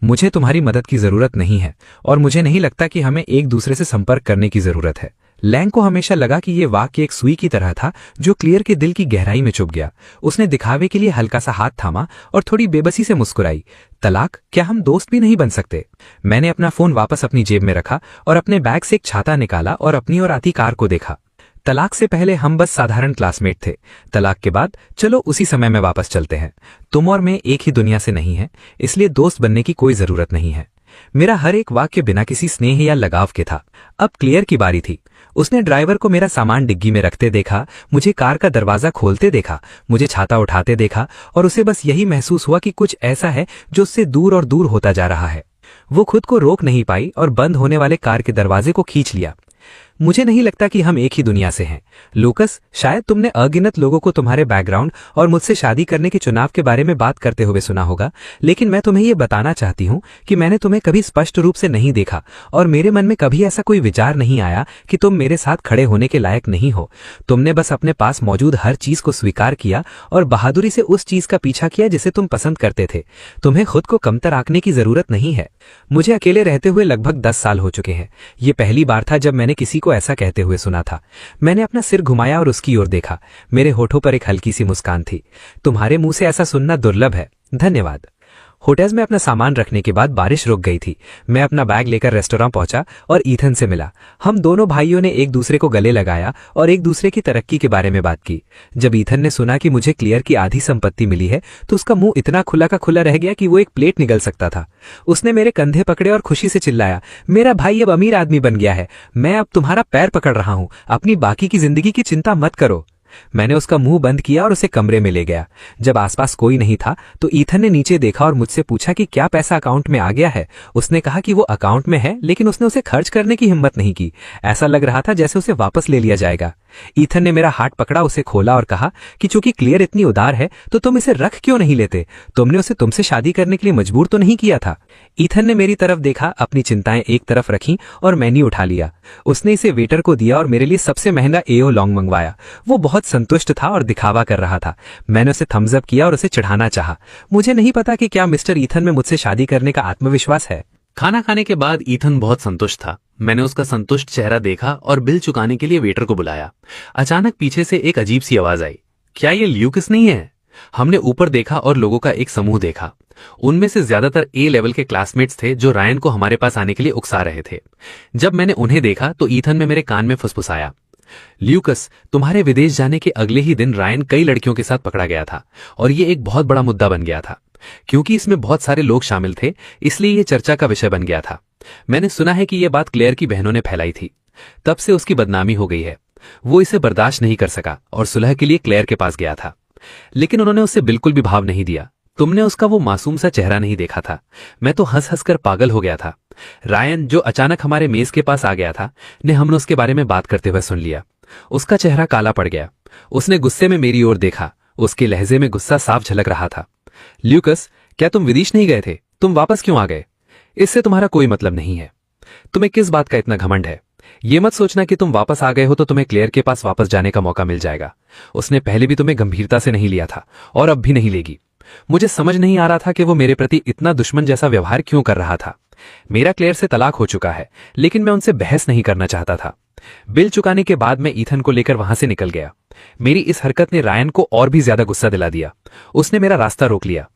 मुझे तुम्हारी मदद की जरूरत नहीं है और मुझे नहीं लगता कि हमें एक दूसरे से संपर्क करने की जरूरत है। लैंग को हमेशा लगा कि ये वाक्य एक सुई की तरह था जो क्लियर के दिल की गहराई में चुभ गया। उसने दिखावे के लिए हल्का सा हाथ थामा और थोड़ी बेबसी से मुस्कुराई। तलाक? क्या हम दोस्त भी नहीं बन सकते? मैंने अपना फोन वापस अपनी जेब में रखा और अपने बैग से एक छाता निकाला और अपनी और आती कार को देखा। तलाक से पहले हम बस साधारण क्लासमेट थे। तलाक के बाद चलो उसी समय में वापस चलते हैं। तुम और मैं एक ही दुनिया से नहीं है, इसलिए दोस्त बनने की कोई जरूरत नहीं है। मेरा हर एक वाक्य बिना किसी स्नेह या लगाव के था। अब क्लियर की बारी थी। उसने ड्राइवर को मेरा सामान डिग्गी में रखते देखा, मुझे कार का दरवाजा खोलते देखा, मुझे छाता उठाते देखा और उसे बस यही महसूस हुआ कि कुछ ऐसा है जो उससे दूर और दूर होता जा रहा है। वो खुद को रोक नहीं पाई और बंद होने वाले कार के दरवाजे को खींच लिया। मुझे नहीं लगता कि हम एक ही दुनिया से हैं। लूकस, शायद तुमने अगिनत लोगों को तुम्हारे बैकग्राउंड और मुझसे शादी करने के चुनाव के बारे में बात करते हुए सुना होगा, लेकिन मैं तुम्हें ये बताना चाहती हूँ कि मैंने तुम्हें कभी स्पष्ट रूप से नहीं देखा और मेरे मन में कभी ऐसा कोई विचार नहीं आया कि तुम मेरे साथ खड़े होने के लायक नहीं हो। तुमने बस अपने पास मौजूद हर चीज को स्वीकार किया और बहादुरी से उस चीज का पीछा किया जिसे तुम पसंद करते थे। तुम्हें खुद को कमतर आंकने की जरूरत नहीं है। मुझे अकेले रहते हुए लगभग 10 साल हो चुके हैं। ये पहली बार था जब मैंने किसी को ऐसा कहते हुए सुना था। मैंने अपना सिर घुमाया और उसकी ओर देखा। मेरे होठों पर एक हल्की सी मुस्कान थी। तुम्हारे मुंह से ऐसा सुनना दुर्लभ है। धन्यवाद। होटल में अपना सामान रखने के बाद बारिश रुक गई थी। मैं अपना बैग लेकर रेस्टोरेंट पहुंचा और ईथन से मिला। हम दोनों भाइयों ने एक दूसरे को गले लगाया और एक दूसरे की तरक्की के बारे में बात की। जब ईथन ने सुना कि मुझे क्लियर की आधी संपत्ति मिली है तो उसका मुंह इतना खुला का खुला रह गया कि वो एक प्लेट निगल सकता था। उसने मेरे कंधे पकड़े और खुशी से चिल्लाया, मेरा भाई अब अमीर आदमी बन गया है। मैं अब तुम्हारा पैर पकड़ रहा हूं। अपनी बाकी की जिंदगी की चिंता मत करो। मैंने उसका मुंह बंद किया और उसे कमरे में ले गया। जब आसपास कोई नहीं था तो ईथन ने नीचे देखा और मुझसे पूछा कि क्या पैसा अकाउंट में आ गया है। उसने कहा कि वो अकाउंट में है, लेकिन उसने उसे खर्च करने की हिम्मत नहीं की। ऐसा लग रहा था जैसे उसे वापस ले लिया जाएगा। ईथन ने मेरा हाथ पकड़ा, उसे खोला और कहा कि चूंकि क्लेयर इतनी उदार है तो तुम इसे रख क्यों नहीं लेते? तुमने उसे तुमसे शादी करने के लिए मजबूर तो नहीं किया था? ईथन ने मेरी तरफ देखा, अपनी चिंताएं एक तरफ रखी और मेन्यू उठा लिया। उसने इसे वेटर को दिया और मेरे लिए सबसे महंगा एओ लॉन्ग मंगवाया। वो बहुत संतुष्ट था और दिखावा कर रहा था। मैंने उसे थम्स अप किया और उसे चढ़ाना चाहा। मुझे नहीं पता कि क्या मिस्टर ईथन में मुझसे शादी करने का आत्मविश्वास है। खाना खाने के बाद ईथन बहुत संतुष्ट था। मैंने उसका संतुष्ट चेहरा देखा और बिल चुकाने के लिए वेटर को बुलाया। अचानक पीछे से एक अजीब सी आवाज आई, क्या ये ल्यूकस नहीं है? हमने ऊपर देखा और लोगों का एक समूह देखा। उनमें से ज्यादातर ए लेवल के क्लासमेट्स थे जो रायन को हमारे पास आने के लिए उकसा रहे थे। जब मैंने उन्हें देखा तो ईथन में मेरे कान में फुसफुसाया, ल्यूकस, तुम्हारे विदेश जाने के अगले ही दिन रायन कई लड़कियों के साथ पकड़ा गया था और ये एक बहुत बड़ा मुद्दा बन गया था। क्योंकि इसमें बहुत सारे लोग शामिल थे, इसलिए ये चर्चा का विषय बन गया था। मैंने सुना है कि यह बात क्लेयर की बहनों ने फैलाई थी। तब से उसकी बदनामी हो गई है। वो इसे बर्दाश्त नहीं कर सका और सुलह के लिए क्लेयर के पास गया था, लेकिन उन्होंने उससे बिल्कुल भी भाव नहीं दिया। तुमने उसका वो मासूम सा चेहरा नहीं देखा था। मैं तो हंस हंस कर पागल हो गया था। रायन, जो अचानक हमारे मेज के पास आ गया था, ने हमने उसके बारे में बात करते हुए सुन लिया। उसका चेहरा काला पड़ गया। उसने गुस्से में मेरी ओर देखा। उसके लहजे में गुस्सा साफ झलक रहा था। ल्यूकस, क्या तुम विदेश नहीं गए थे? तुम वापस क्यों आ गए? इससे तुम्हारा कोई मतलब नहीं है। तुम्हें किस बात का इतना घमंड है? ये मत सोचना कि तुम वापस आ गए हो तो तुम्हें क्लेयर के पास वापस जाने का मौका मिल जाएगा। उसने पहले भी तुम्हें गंभीरता से नहीं लिया था और अब भी नहीं लेगी। मुझे समझ नहीं आ रहा था कि वो मेरे प्रति इतना दुश्मन जैसा व्यवहार क्यों कर रहा था। मेरा क्लेयर से तलाक हो चुका है, लेकिन मैं उनसे बहस नहीं करना चाहता था। बिल चुकाने के बाद मैं ईथन को लेकर वहां से निकल गया। मेरी इस हरकत ने रायन को और भी ज्यादा गुस्सा दिला दिया। उसने मेरा रास्ता रोक लिया।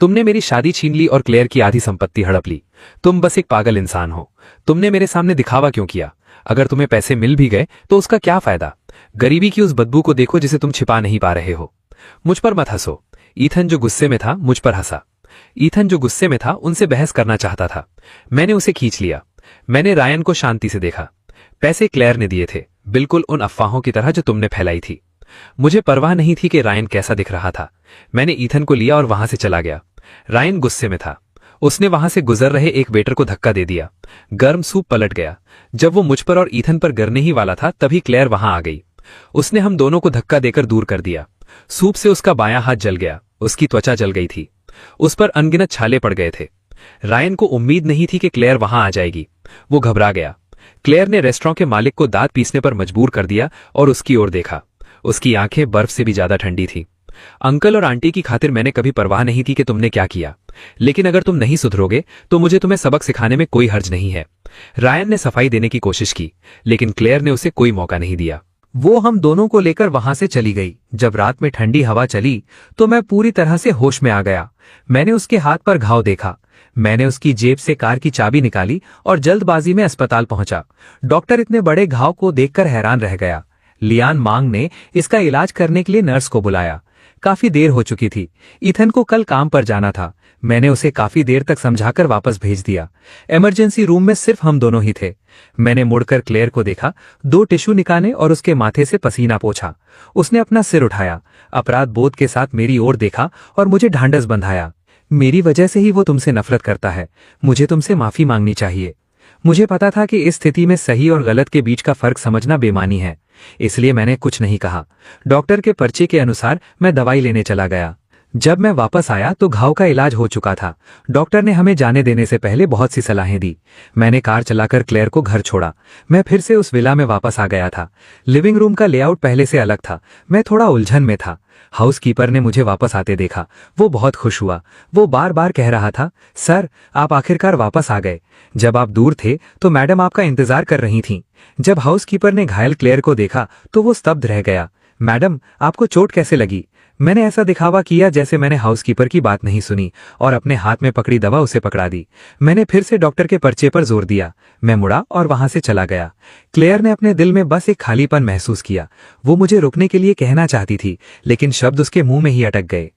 तुमने मेरी शादी छीन ली और क्लेयर की आधी संपत्ति हड़प ली। तुम बस एक पागल इंसान हो। तुमने मेरे सामने दिखावा क्यों किया? अगर तुम्हें पैसे मिल भी गए तो उसका क्या फायदा? गरीबी की उस बदबू को देखो जिसे तुम छिपा नहीं पा रहे हो। मुझ पर मत हंसो। ईथन जो गुस्से में था मुझ पर हंसा। ईथन जो गुस्से में था उनसे बहस करना चाहता था। मैंने उसे खींच लिया। मैंने रायन को शांति से देखा। पैसे क्लेयर ने दिए थे, बिल्कुल उन अफवाहों की तरह जो तुमने फैलाई थी। मुझे परवाह नहीं थी कि रायन कैसा दिख रहा था। मैंने ईथन को लिया और वहां से चला गया। रायन गुस्से में था। उसने वहां से गुजर रहे एक वेटर को धक्का दे दिया। गर्म सूप पलट गया। जब वो मुझ पर और ईथन पर गिरने ही वाला था तभी क्लेयर वहां आ गई। उसने हम दोनों को धक्का देकर दूर कर दिया। सूप से उसका बायां हाथ जल गया। उसकी त्वचा जल गई थी। उस पर अनगिनत छाले पड़ गए थे। रायन को उम्मीद नहीं थी कि क्लेयर वहां आ जाएगी। वो घबरा गया। क्लेयर ने रेस्टोरेंट के मालिक को दांत पीसने पर मजबूर कर दिया और उसकी ओर देखा। उसकी आंखें बर्फ से भी ज्यादा ठंडी थी। अंकल और आंटी की खातिर मैंने कभी परवाह नहीं की कि तुमने क्या किया, लेकिन अगर तुम नहीं सुधरोगे तो मुझे तुम्हें सबक सिखाने में कोई हर्ज नहीं है। रायन ने सफाई देने की कोशिश की, लेकिन क्लेयर ने उसे कोई मौका नहीं दिया। वो हम दोनों को लेकर वहां से चली गई। जब रात में ठंडी हवा चली तो मैं पूरी तरह से होश में आ गया। मैंने उसके हाथ पर घाव देखा। मैंने उसकी जेब से कार की चाबी निकाली और जल्दबाजी में अस्पताल पहुंचा। डॉक्टर इतने बड़े घाव को देखकर हैरान रह गया। लियान मांग ने इसका इलाज करने के लिए नर्स को बुलाया। काफी देर हो चुकी थी। ईथन को कल काम पर जाना था। मैंने उसे काफी देर तक समझाकर वापस भेज दिया। इमरजेंसी रूम में सिर्फ हम दोनों ही थे। मैंने मुड़कर क्लेयर को देखा, 2 टिश्यू निकाले और उसके माथे से पसीना पोंछा। उसने अपना सिर उठाया, अपराध बोध के साथ मेरी ओर देखा और मुझे ढांढस बंधाया। मेरी वजह से ही वो तुमसे नफरत करता है। मुझे तुमसे माफी मांगनी चाहिए। मुझे पता था कि इस स्थिति में सही और गलत के बीच का फर्क समझना बेमानी है, इसलिए मैंने कुछ नहीं कहा। डॉक्टर के पर्चे के अनुसार मैं दवाई लेने चला गया। जब मैं वापस आया तो घाव का इलाज हो चुका था। डॉक्टर ने हमें जाने देने से पहले बहुत सी सलाहें दी। मैंने कार चलाकर क्लेयर को घर छोड़ा। मैं फिर से उस विला में वापस आ गया था। लिविंग रूम का लेआउट पहले से अलग था। मैं थोड़ा उलझन में था। हाउसकीपर ने मुझे वापस आते देखा। वो बहुत खुश हुआ। वो बार बार कह रहा था, सर, आप आखिरकार वापस आ गए। जब आप दूर थे तो मैडम आपका इंतजार कर रही थीं। जब हाउसकीपर ने घायल क्लेयर को देखा तो वो स्तब्ध रह गया। मैडम, आपको चोट कैसे लगी? मैंने ऐसा दिखावा किया जैसे मैंने हाउसकीपर की बात नहीं सुनी और अपने हाथ में पकड़ी दवा उसे पकड़ा दी। मैंने फिर से डॉक्टर के पर्चे पर जोर दिया। मैं मुड़ा और वहां से चला गया। क्लेयर ने अपने दिल में बस एक खालीपन महसूस किया। वो मुझे रुकने के लिए कहना चाहती थी, लेकिन शब्द उसके मुंह में ही अटक गए।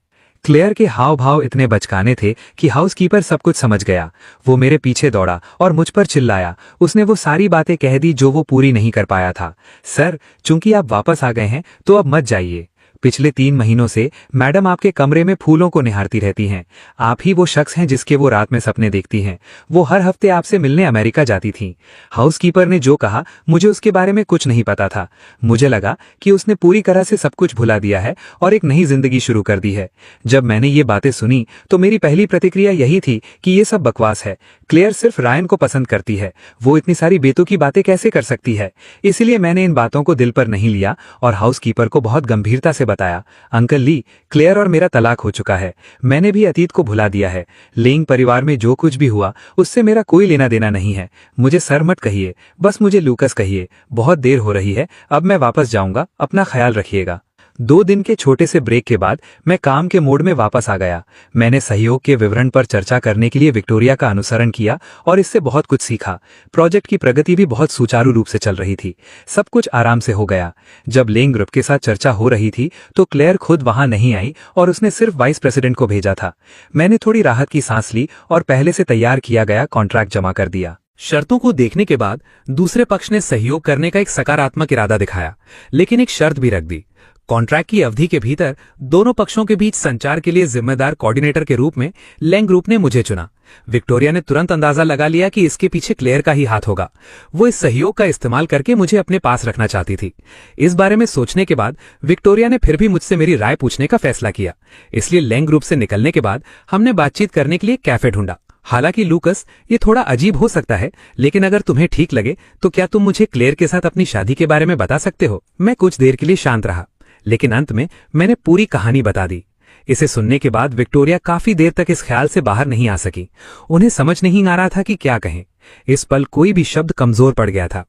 क्लेयर के हाव भाव इतने बचकाने थे कि हाउसकीपर सब कुछ समझ गया। वो मेरे पीछे दौड़ा और मुझ पर चिल्लाया। उसने वो सारी बातें कह दी जो वो पूरी नहीं कर पाया था। सर, चूंकि आप वापस आ गए हैं तो अब मत जाइए। पिछले 3 महीनों से मैडम आपके कमरे में फूलों को निहारती रहती हैं। आप ही वो शख्स हैं जिसके वो रात में सपने देखती हैं। वो हर हफ्ते आपसे मिलने अमेरिका जाती थीं। हाउसकीपर ने जो कहा, मुझे उसके बारे में कुछ नहीं पता था। मुझे लगा कि उसने पूरी तरह से सब कुछ भुला दिया है और एक नई जिंदगी शुरू कर दी है। जब मैंने ये बातें सुनी तो मेरी पहली प्रतिक्रिया यही थी कि ये सब बकवास है। क्लेयर सिर्फ रायन को पसंद करती है। वो इतनी सारी बेतुकी बातें कैसे कर सकती है? इसलिए मैंने इन बातों को दिल पर नहीं लिया और हाउसकीपर को बहुत गंभीरता से बताया, अंकल ली, क्लेयर और मेरा तलाक हो चुका है। मैंने भी अतीत को भुला दिया है। लेंग परिवार में जो कुछ भी हुआ उससे मेरा कोई लेना देना नहीं है। मुझे सर मत कहिए, बस मुझे लूकस कहिए। बहुत देर हो रही है, अब मैं वापस जाऊंगा। अपना ख्याल रखिएगा। 2 दिन के छोटे से ब्रेक के बाद मैं काम के मोड में वापस आ गया। मैंने सहयोग के विवरण पर चर्चा करने के लिए विक्टोरिया का अनुसरण किया और इससे बहुत कुछ सीखा। प्रोजेक्ट की प्रगति भी बहुत सुचारू रूप से चल रही थी। सब कुछ आराम से हो गया। जब लेंग ग्रुप के साथ चर्चा हो रही थी तो क्लेयर खुद वहां नहीं आई और उसने सिर्फ वाइस प्रेसिडेंट को भेजा था। मैंने थोड़ी राहत की सांस ली और पहले से तैयार किया गया कॉन्ट्रैक्ट जमा कर दिया। शर्तों को देखने के बाद दूसरे पक्ष ने सहयोग करने का एक सकारात्मक इरादा दिखाया, लेकिन एक शर्त भी रख दी। कॉन्ट्रैक्ट की अवधि के भीतर दोनों पक्षों के बीच संचार के लिए जिम्मेदार कोऑर्डिनेटर के रूप में लेंग ग्रुप ने मुझे चुना। विक्टोरिया ने तुरंत अंदाजा लगा लिया कि इसके पीछे क्लेयर का ही हाथ होगा। वो इस सहयोग का इस्तेमाल करके मुझे अपने पास रखना चाहती थी। इस बारे में सोचने के बाद विक्टोरिया ने फिर भी मुझसे मेरी राय पूछने का फैसला किया। इसलिए लेंग ग्रुप से निकलने के बाद हमने बातचीत करने के लिए कैफे ढूंढा। हालांकि लूकस, ये थोड़ा अजीब हो सकता है, लेकिन अगर तुम्हें ठीक लगे तो क्या तुम मुझे क्लेयर के साथ अपनी शादी के बारे में बता सकते हो? मैं कुछ देर के लिए शांत रहा, लेकिन अंत में मैंने पूरी कहानी बता दी। इसे सुनने के बाद विक्टोरिया काफी देर तक इस ख्याल से बाहर नहीं आ सकी। उन्हें समझ नहीं आ रहा था कि क्या कहें। इस पल कोई भी शब्द कमजोर पड़ गया था।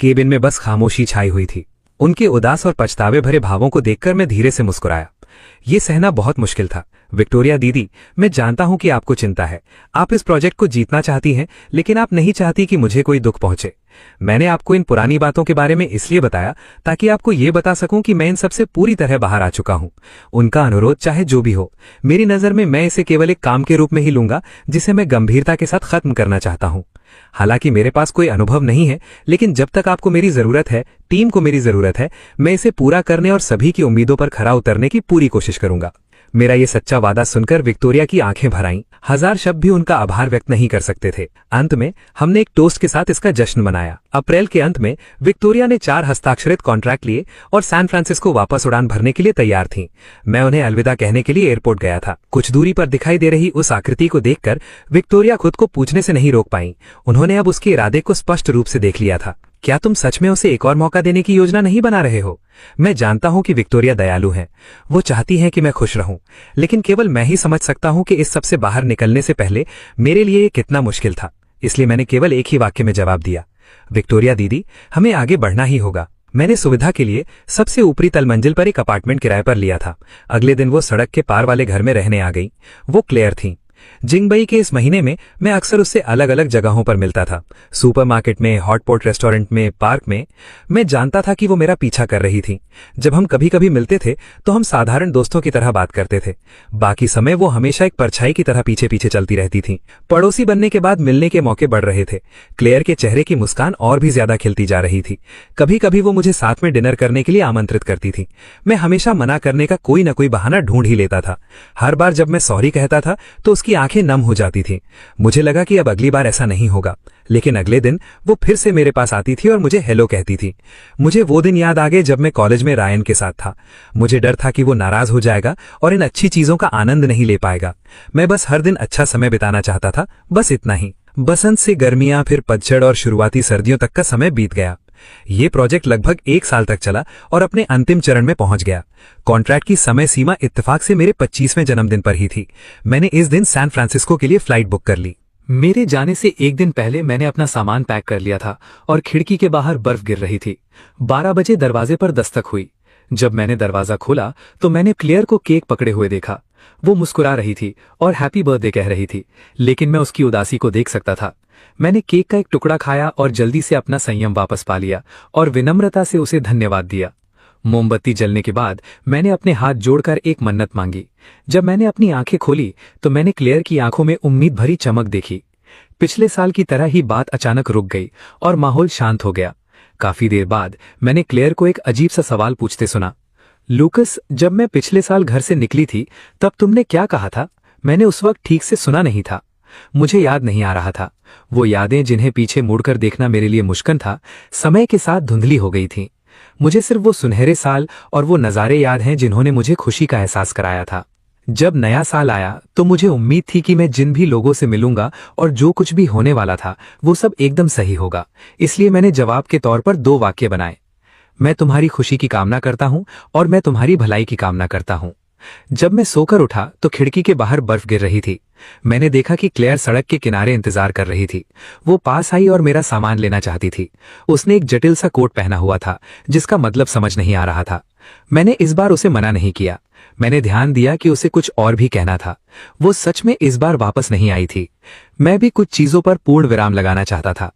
केबिन में बस खामोशी छाई हुई थी। उनके उदास और पछतावे भरे भावों को देखकर मैं धीरे से मुस्कुराया। ये सहना बहुत मुश्किल था। विक्टोरिया दीदी, मैं जानता हूं कि आपको चिंता है। आप इस प्रोजेक्ट को जीतना चाहती हैं, लेकिन आप नहीं चाहती कि मुझे कोई दुख पहुंचे। मैंने आपको इन पुरानी बातों के बारे में इसलिए बताया ताकि आपको ये बता सकूं कि मैं इन सबसे पूरी तरह बाहर आ चुका हूं। उनका अनुरोध चाहे जो भी हो, मेरी नजर में मैं इसे केवल एक काम के रूप में ही लूंगा जिसे मैं गंभीरता के साथ खत्म करना चाहता हूं। हालांकि मेरे पास कोई अनुभव नहीं है, लेकिन जब तक आपको मेरी जरूरत है, टीम को मेरी जरूरत है, मैं इसे पूरा करने और सभी की उम्मीदों पर खरा उतरने की पूरी कोशिश करूंगा। मेरा ये सच्चा वादा सुनकर विक्टोरिया की आंखें भर आईं। 1000 शब्द भी उनका आभार व्यक्त नहीं कर सकते थे। अंत में हमने एक टोस्ट के साथ इसका जश्न मनाया। अप्रैल के अंत में विक्टोरिया ने 4 हस्ताक्षरित कॉन्ट्रैक्ट लिए और सैन फ्रांसिस्को वापस उड़ान भरने के लिए तैयार थीं। मैं उन्हें अलविदा कहने के लिए एयरपोर्ट गया था। कुछ दूरी पर दिखाई दे रही उस आकृति को देखकर विक्टोरिया खुद को पूछने से नहीं रोक पाई। उन्होंने अब उसके इरादे को स्पष्ट रूप से देख लिया था। क्या तुम सच में उसे एक और मौका देने की योजना नहीं बना रहे हो? मैं जानता हूं कि विक्टोरिया दयालु हैं। वो चाहती हैं कि मैं खुश रहूं, लेकिन केवल मैं ही समझ सकता हूं कि इस सब से बाहर निकलने से पहले मेरे लिए ये कितना मुश्किल था। इसलिए मैंने केवल एक ही वाक्य में जवाब दिया, विक्टोरिया दीदी, हमें आगे बढ़ना ही होगा। मैंने सुविधा के लिए सबसे ऊपरी तल मंजिल पर एक अपार्टमेंट किराए पर लिया था। अगले दिन वो सड़क के पार वाले घर में रहने आ गई। वो क्लेयर थी। जिंगबई के इस महीने में मैं अक्सर उससे अलग अलग जगहों पर मिलता था, सुपरमार्केट में, हॉटपॉट रेस्टोरेंट में, पार्क में। मैं जानता था कि वो मेरा पीछा कर रही थी। जब हम कभी कभी मिलते थे तो हम साधारण दोस्तों की तरह बात करते थे। बाकी समय वो हमेशा एक परछाई की तरह पीछे पीछे चलती रहती थी। पड़ोसी बनने के बाद मिलने के मौके बढ़ रहे थे। क्लेयर के चेहरे की मुस्कान और भी ज्यादा खिलती जा रही थी। कभी कभी वो मुझे साथ में डिनर करने के लिए आमंत्रित करती थी। मैं हमेशा मना करने का कोई न कोई बहाना ढूंढ ही लेता था। हर बार जब मैं सॉरी कहता था तो उसकी आंखें नम हो जाती थी। मुझे लगा कि अब अगली बार ऐसा नहीं होगा, लेकिन अगले दिन वो फिर से मेरे पास आती थी और मुझे हेलो कहती थी। मुझे वो दिन याद आ गए जब मैं कॉलेज में रायन के साथ था। मुझे डर था कि वो नाराज हो जाएगा और इन अच्छी चीजों का आनंद नहीं ले पाएगा। मैं बस हर दिन अच्छा समय बिताना चाहता था, बस इतना ही। बसंत से गर्मियां, फिर पतझड़ और शुरुआती सर्दियों तक का समय बीत गया। ये प्रोजेक्ट लगभग 1 साल तक चला और अपने अंतिम चरण में पहुंच गया। कॉन्ट्रैक्ट की समय सीमा इत्तेफाक से मेरे 25वें जन्मदिन पर ही थी। मैंने इस दिन सैन फ्रांसिस्को के लिए फ्लाइट बुक कर ली। मेरे जाने से एक दिन पहले मैंने अपना सामान पैक कर लिया था और खिड़की के बाहर बर्फ गिर रही थी। 12 बजे दरवाजे पर दस्तक हुई। जब मैंने दरवाजा खोला तो मैंने क्लेयर को केक पकड़े हुए देखा। वो मुस्कुरा रही थी और हैप्पी बर्थडे कह रही थी, लेकिन मैं उसकी उदासी को देख सकता था। मैंने केक का एक टुकड़ा खाया और जल्दी से अपना संयम वापस पा लिया और विनम्रता से उसे धन्यवाद दिया। मोमबत्ती जलने के बाद मैंने अपने हाथ जोड़कर एक मन्नत मांगी। जब मैंने अपनी आंखें खोली तो मैंने क्लेयर की आंखों में उम्मीद भरी चमक देखी। पिछले साल की तरह ही बात अचानक रुक गई और माहौल शांत हो गया। काफी देर बाद मैंने क्लेयर को एक अजीब सा सवाल पूछते सुना। लूकस, जब मैं पिछले साल घर से निकली थी तब तुमने क्या कहा था? मैंने उस वक्त ठीक से सुना नहीं था। मुझे याद नहीं आ रहा था। वो यादें जिन्हें पीछे मुड़कर देखना मेरे लिए मुश्किल था, समय के साथ धुंधली हो गई थीं। मुझे सिर्फ वो सुनहरे साल और वो नज़ारे याद हैं जिन्होंने मुझे खुशी का एहसास कराया था। जब नया साल आया तो मुझे उम्मीद थी कि मैं जिन भी लोगों से मिलूंगा और जो कुछ भी होने वाला था वो सब एकदम सही होगा। इसलिए मैंने जवाब के तौर पर 2 वाक्य बनाए। मैं तुम्हारी खुशी की कामना करता हूं और मैं तुम्हारी भलाई की कामना करता हूं। जब मैं सोकर उठा तो खिड़की के बाहर बर्फ गिर रही थी। मैंने देखा कि क्लेयर सड़क के किनारे इंतजार कर रही थी। वो पास आई और मेरा सामान लेना चाहती थी। उसने एक जटिल सा कोट पहना हुआ था जिसका मतलब समझ नहीं आ रहा था। मैंने इस बार उसे मना नहीं किया। मैंने ध्यान दिया कि उसे कुछ और भी कहना था। वो सच में इस बार वापस नहीं आई थी। मैं भी कुछ चीजों पर पूर्ण विराम लगाना चाहता था।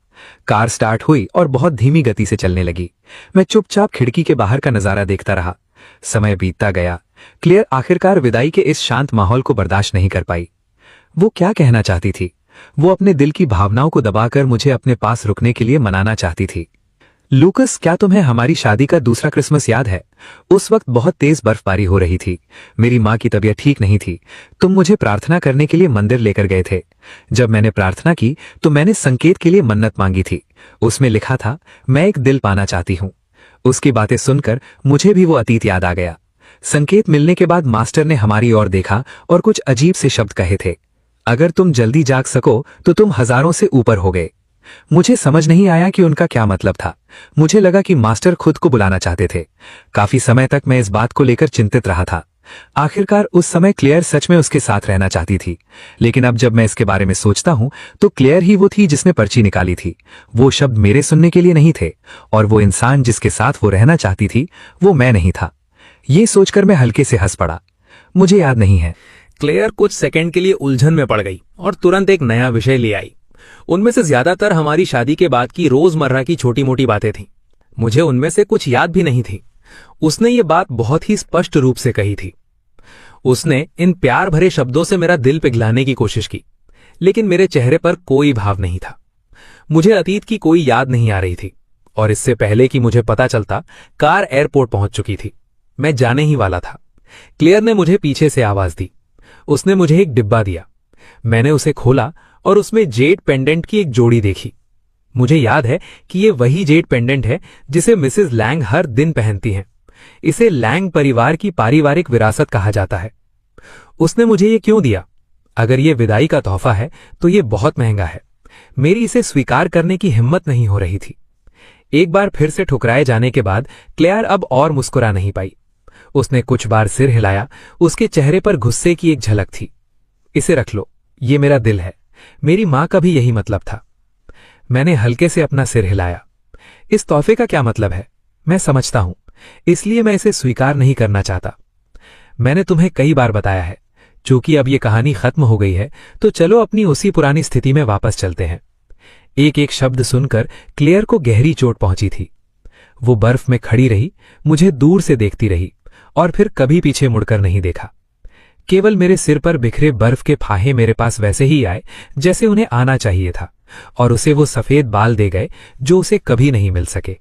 कार स्टार्ट हुई और बहुत धीमी गति से चलने लगी। मैं चुपचाप खिड़की के बाहर का नजारा देखता रहा। समय बीतता गया। क्लेयर आखिरकार विदाई के इस शांत माहौल को बर्दाश्त नहीं कर पाई। वो क्या कहना चाहती थी? वो अपने दिल की भावनाओं को दबाकर मुझे अपने पास रुकने के लिए मनाना चाहती थी। लूकस, क्या तुम्हें हमारी शादी का दूसरा क्रिसमस याद है? उस वक्त बहुत तेज बर्फबारी हो रही थी। मेरी माँ की तबीयत ठीक नहीं थी। तुम मुझे प्रार्थना करने के लिए मंदिर लेकर गए थे। जब मैंने प्रार्थना की तो मैंने संकेत के लिए मन्नत मांगी थी। उसमें लिखा था, मैं एक दिल पाना चाहती हूँ। उसकी बातें सुनकर मुझे भी वो अतीत याद आ गया। संकेत मिलने के बाद मास्टर ने हमारी ओर देखा और कुछ अजीब से शब्द कहे थे। अगर तुम जल्दी जाग सको तो तुम हजारों से ऊपर हो गए। मुझे समझ नहीं आया कि उनका क्या मतलब था। मुझे लगा कि मास्टर खुद को बुलाना चाहते थे। काफी समय तक मैं इस बात को लेकर चिंतित रहा था। आखिरकार उस समय क्लेयर सच में उसके साथ रहना चाहती थी। लेकिन अब जब मैं इसके बारे में सोचता हूं तो क्लेयर ही वो थी जिसने पर्ची निकाली थी। वो शब्द मेरे सुनने के लिए नहीं थे और वो इंसान जिसके साथ वो रहना चाहती थी वो मैं नहीं था। ये सोचकर मैं हल्के से हंस पड़ा। मुझे याद नहीं है। क्लेयर कुछ सेकंड के लिए उलझन में पड़ गई और तुरंत एक नया विषय ले आई। उनमें से ज्यादातर हमारी शादी के बाद की रोजमर्रा की छोटी मोटी बातें थीं। मुझे उनमें से कुछ याद भी नहीं थी। उसने ये बात बहुत ही स्पष्ट रूप से कही थी। उसने इन प्यार भरे शब्दों से मेरा दिल पिघलाने की कोशिश की, लेकिन मेरे चेहरे पर कोई भाव नहीं था। मुझे अतीत की कोई याद नहीं आ रही थी और इससे पहले कि मुझे पता चलता कार एयरपोर्ट पहुंच चुकी थी। मैं जाने ही वाला था। क्लेयर ने मुझे पीछे से आवाज दी। उसने मुझे एक डिब्बा दिया। मैंने उसे खोला और उसमें जेड पेंडेंट की एक जोड़ी देखी। मुझे याद है कि ये वही जेड पेंडेंट है जिसे मिसेस लैंग हर दिन पहनती हैं। इसे लैंग परिवार की पारिवारिक विरासत कहा जाता है। उसने मुझे ये क्यों दिया? अगर ये विदाई का तोहफा है तो ये बहुत महंगा है। मेरी इसे स्वीकार करने की हिम्मत नहीं हो रही थी। एक बार फिर से ठुकराए जाने के बाद क्लेयर अब और मुस्कुरा नहीं पाई। उसने कुछ बार सिर हिलाया। उसके चेहरे पर गुस्से की एक झलक थी। इसे रख लो, ये मेरा दिल है। मेरी मां का भी यही मतलब था। मैंने हल्के से अपना सिर हिलाया। इस तोहफे का क्या मतलब है? मैं समझता हूं, इसलिए मैं इसे स्वीकार नहीं करना चाहता। मैंने तुम्हें कई बार बताया है, चूंकि अब ये कहानी खत्म हो गई है तो चलो अपनी उसी पुरानी स्थिति में वापस चलते हैं। एक एक शब्द सुनकर क्लेयर को गहरी चोट पहुंची थी। वो बर्फ में खड़ी रही, मुझे दूर से देखती रही और फिर कभी पीछे मुड़कर नहीं देखा। केवल मेरे सिर पर बिखरे बर्फ के फाहे मेरे पास वैसे ही आए जैसे उन्हें आना चाहिए था और उसे वो सफेद बाल दे गए जो उसे कभी नहीं मिल सके।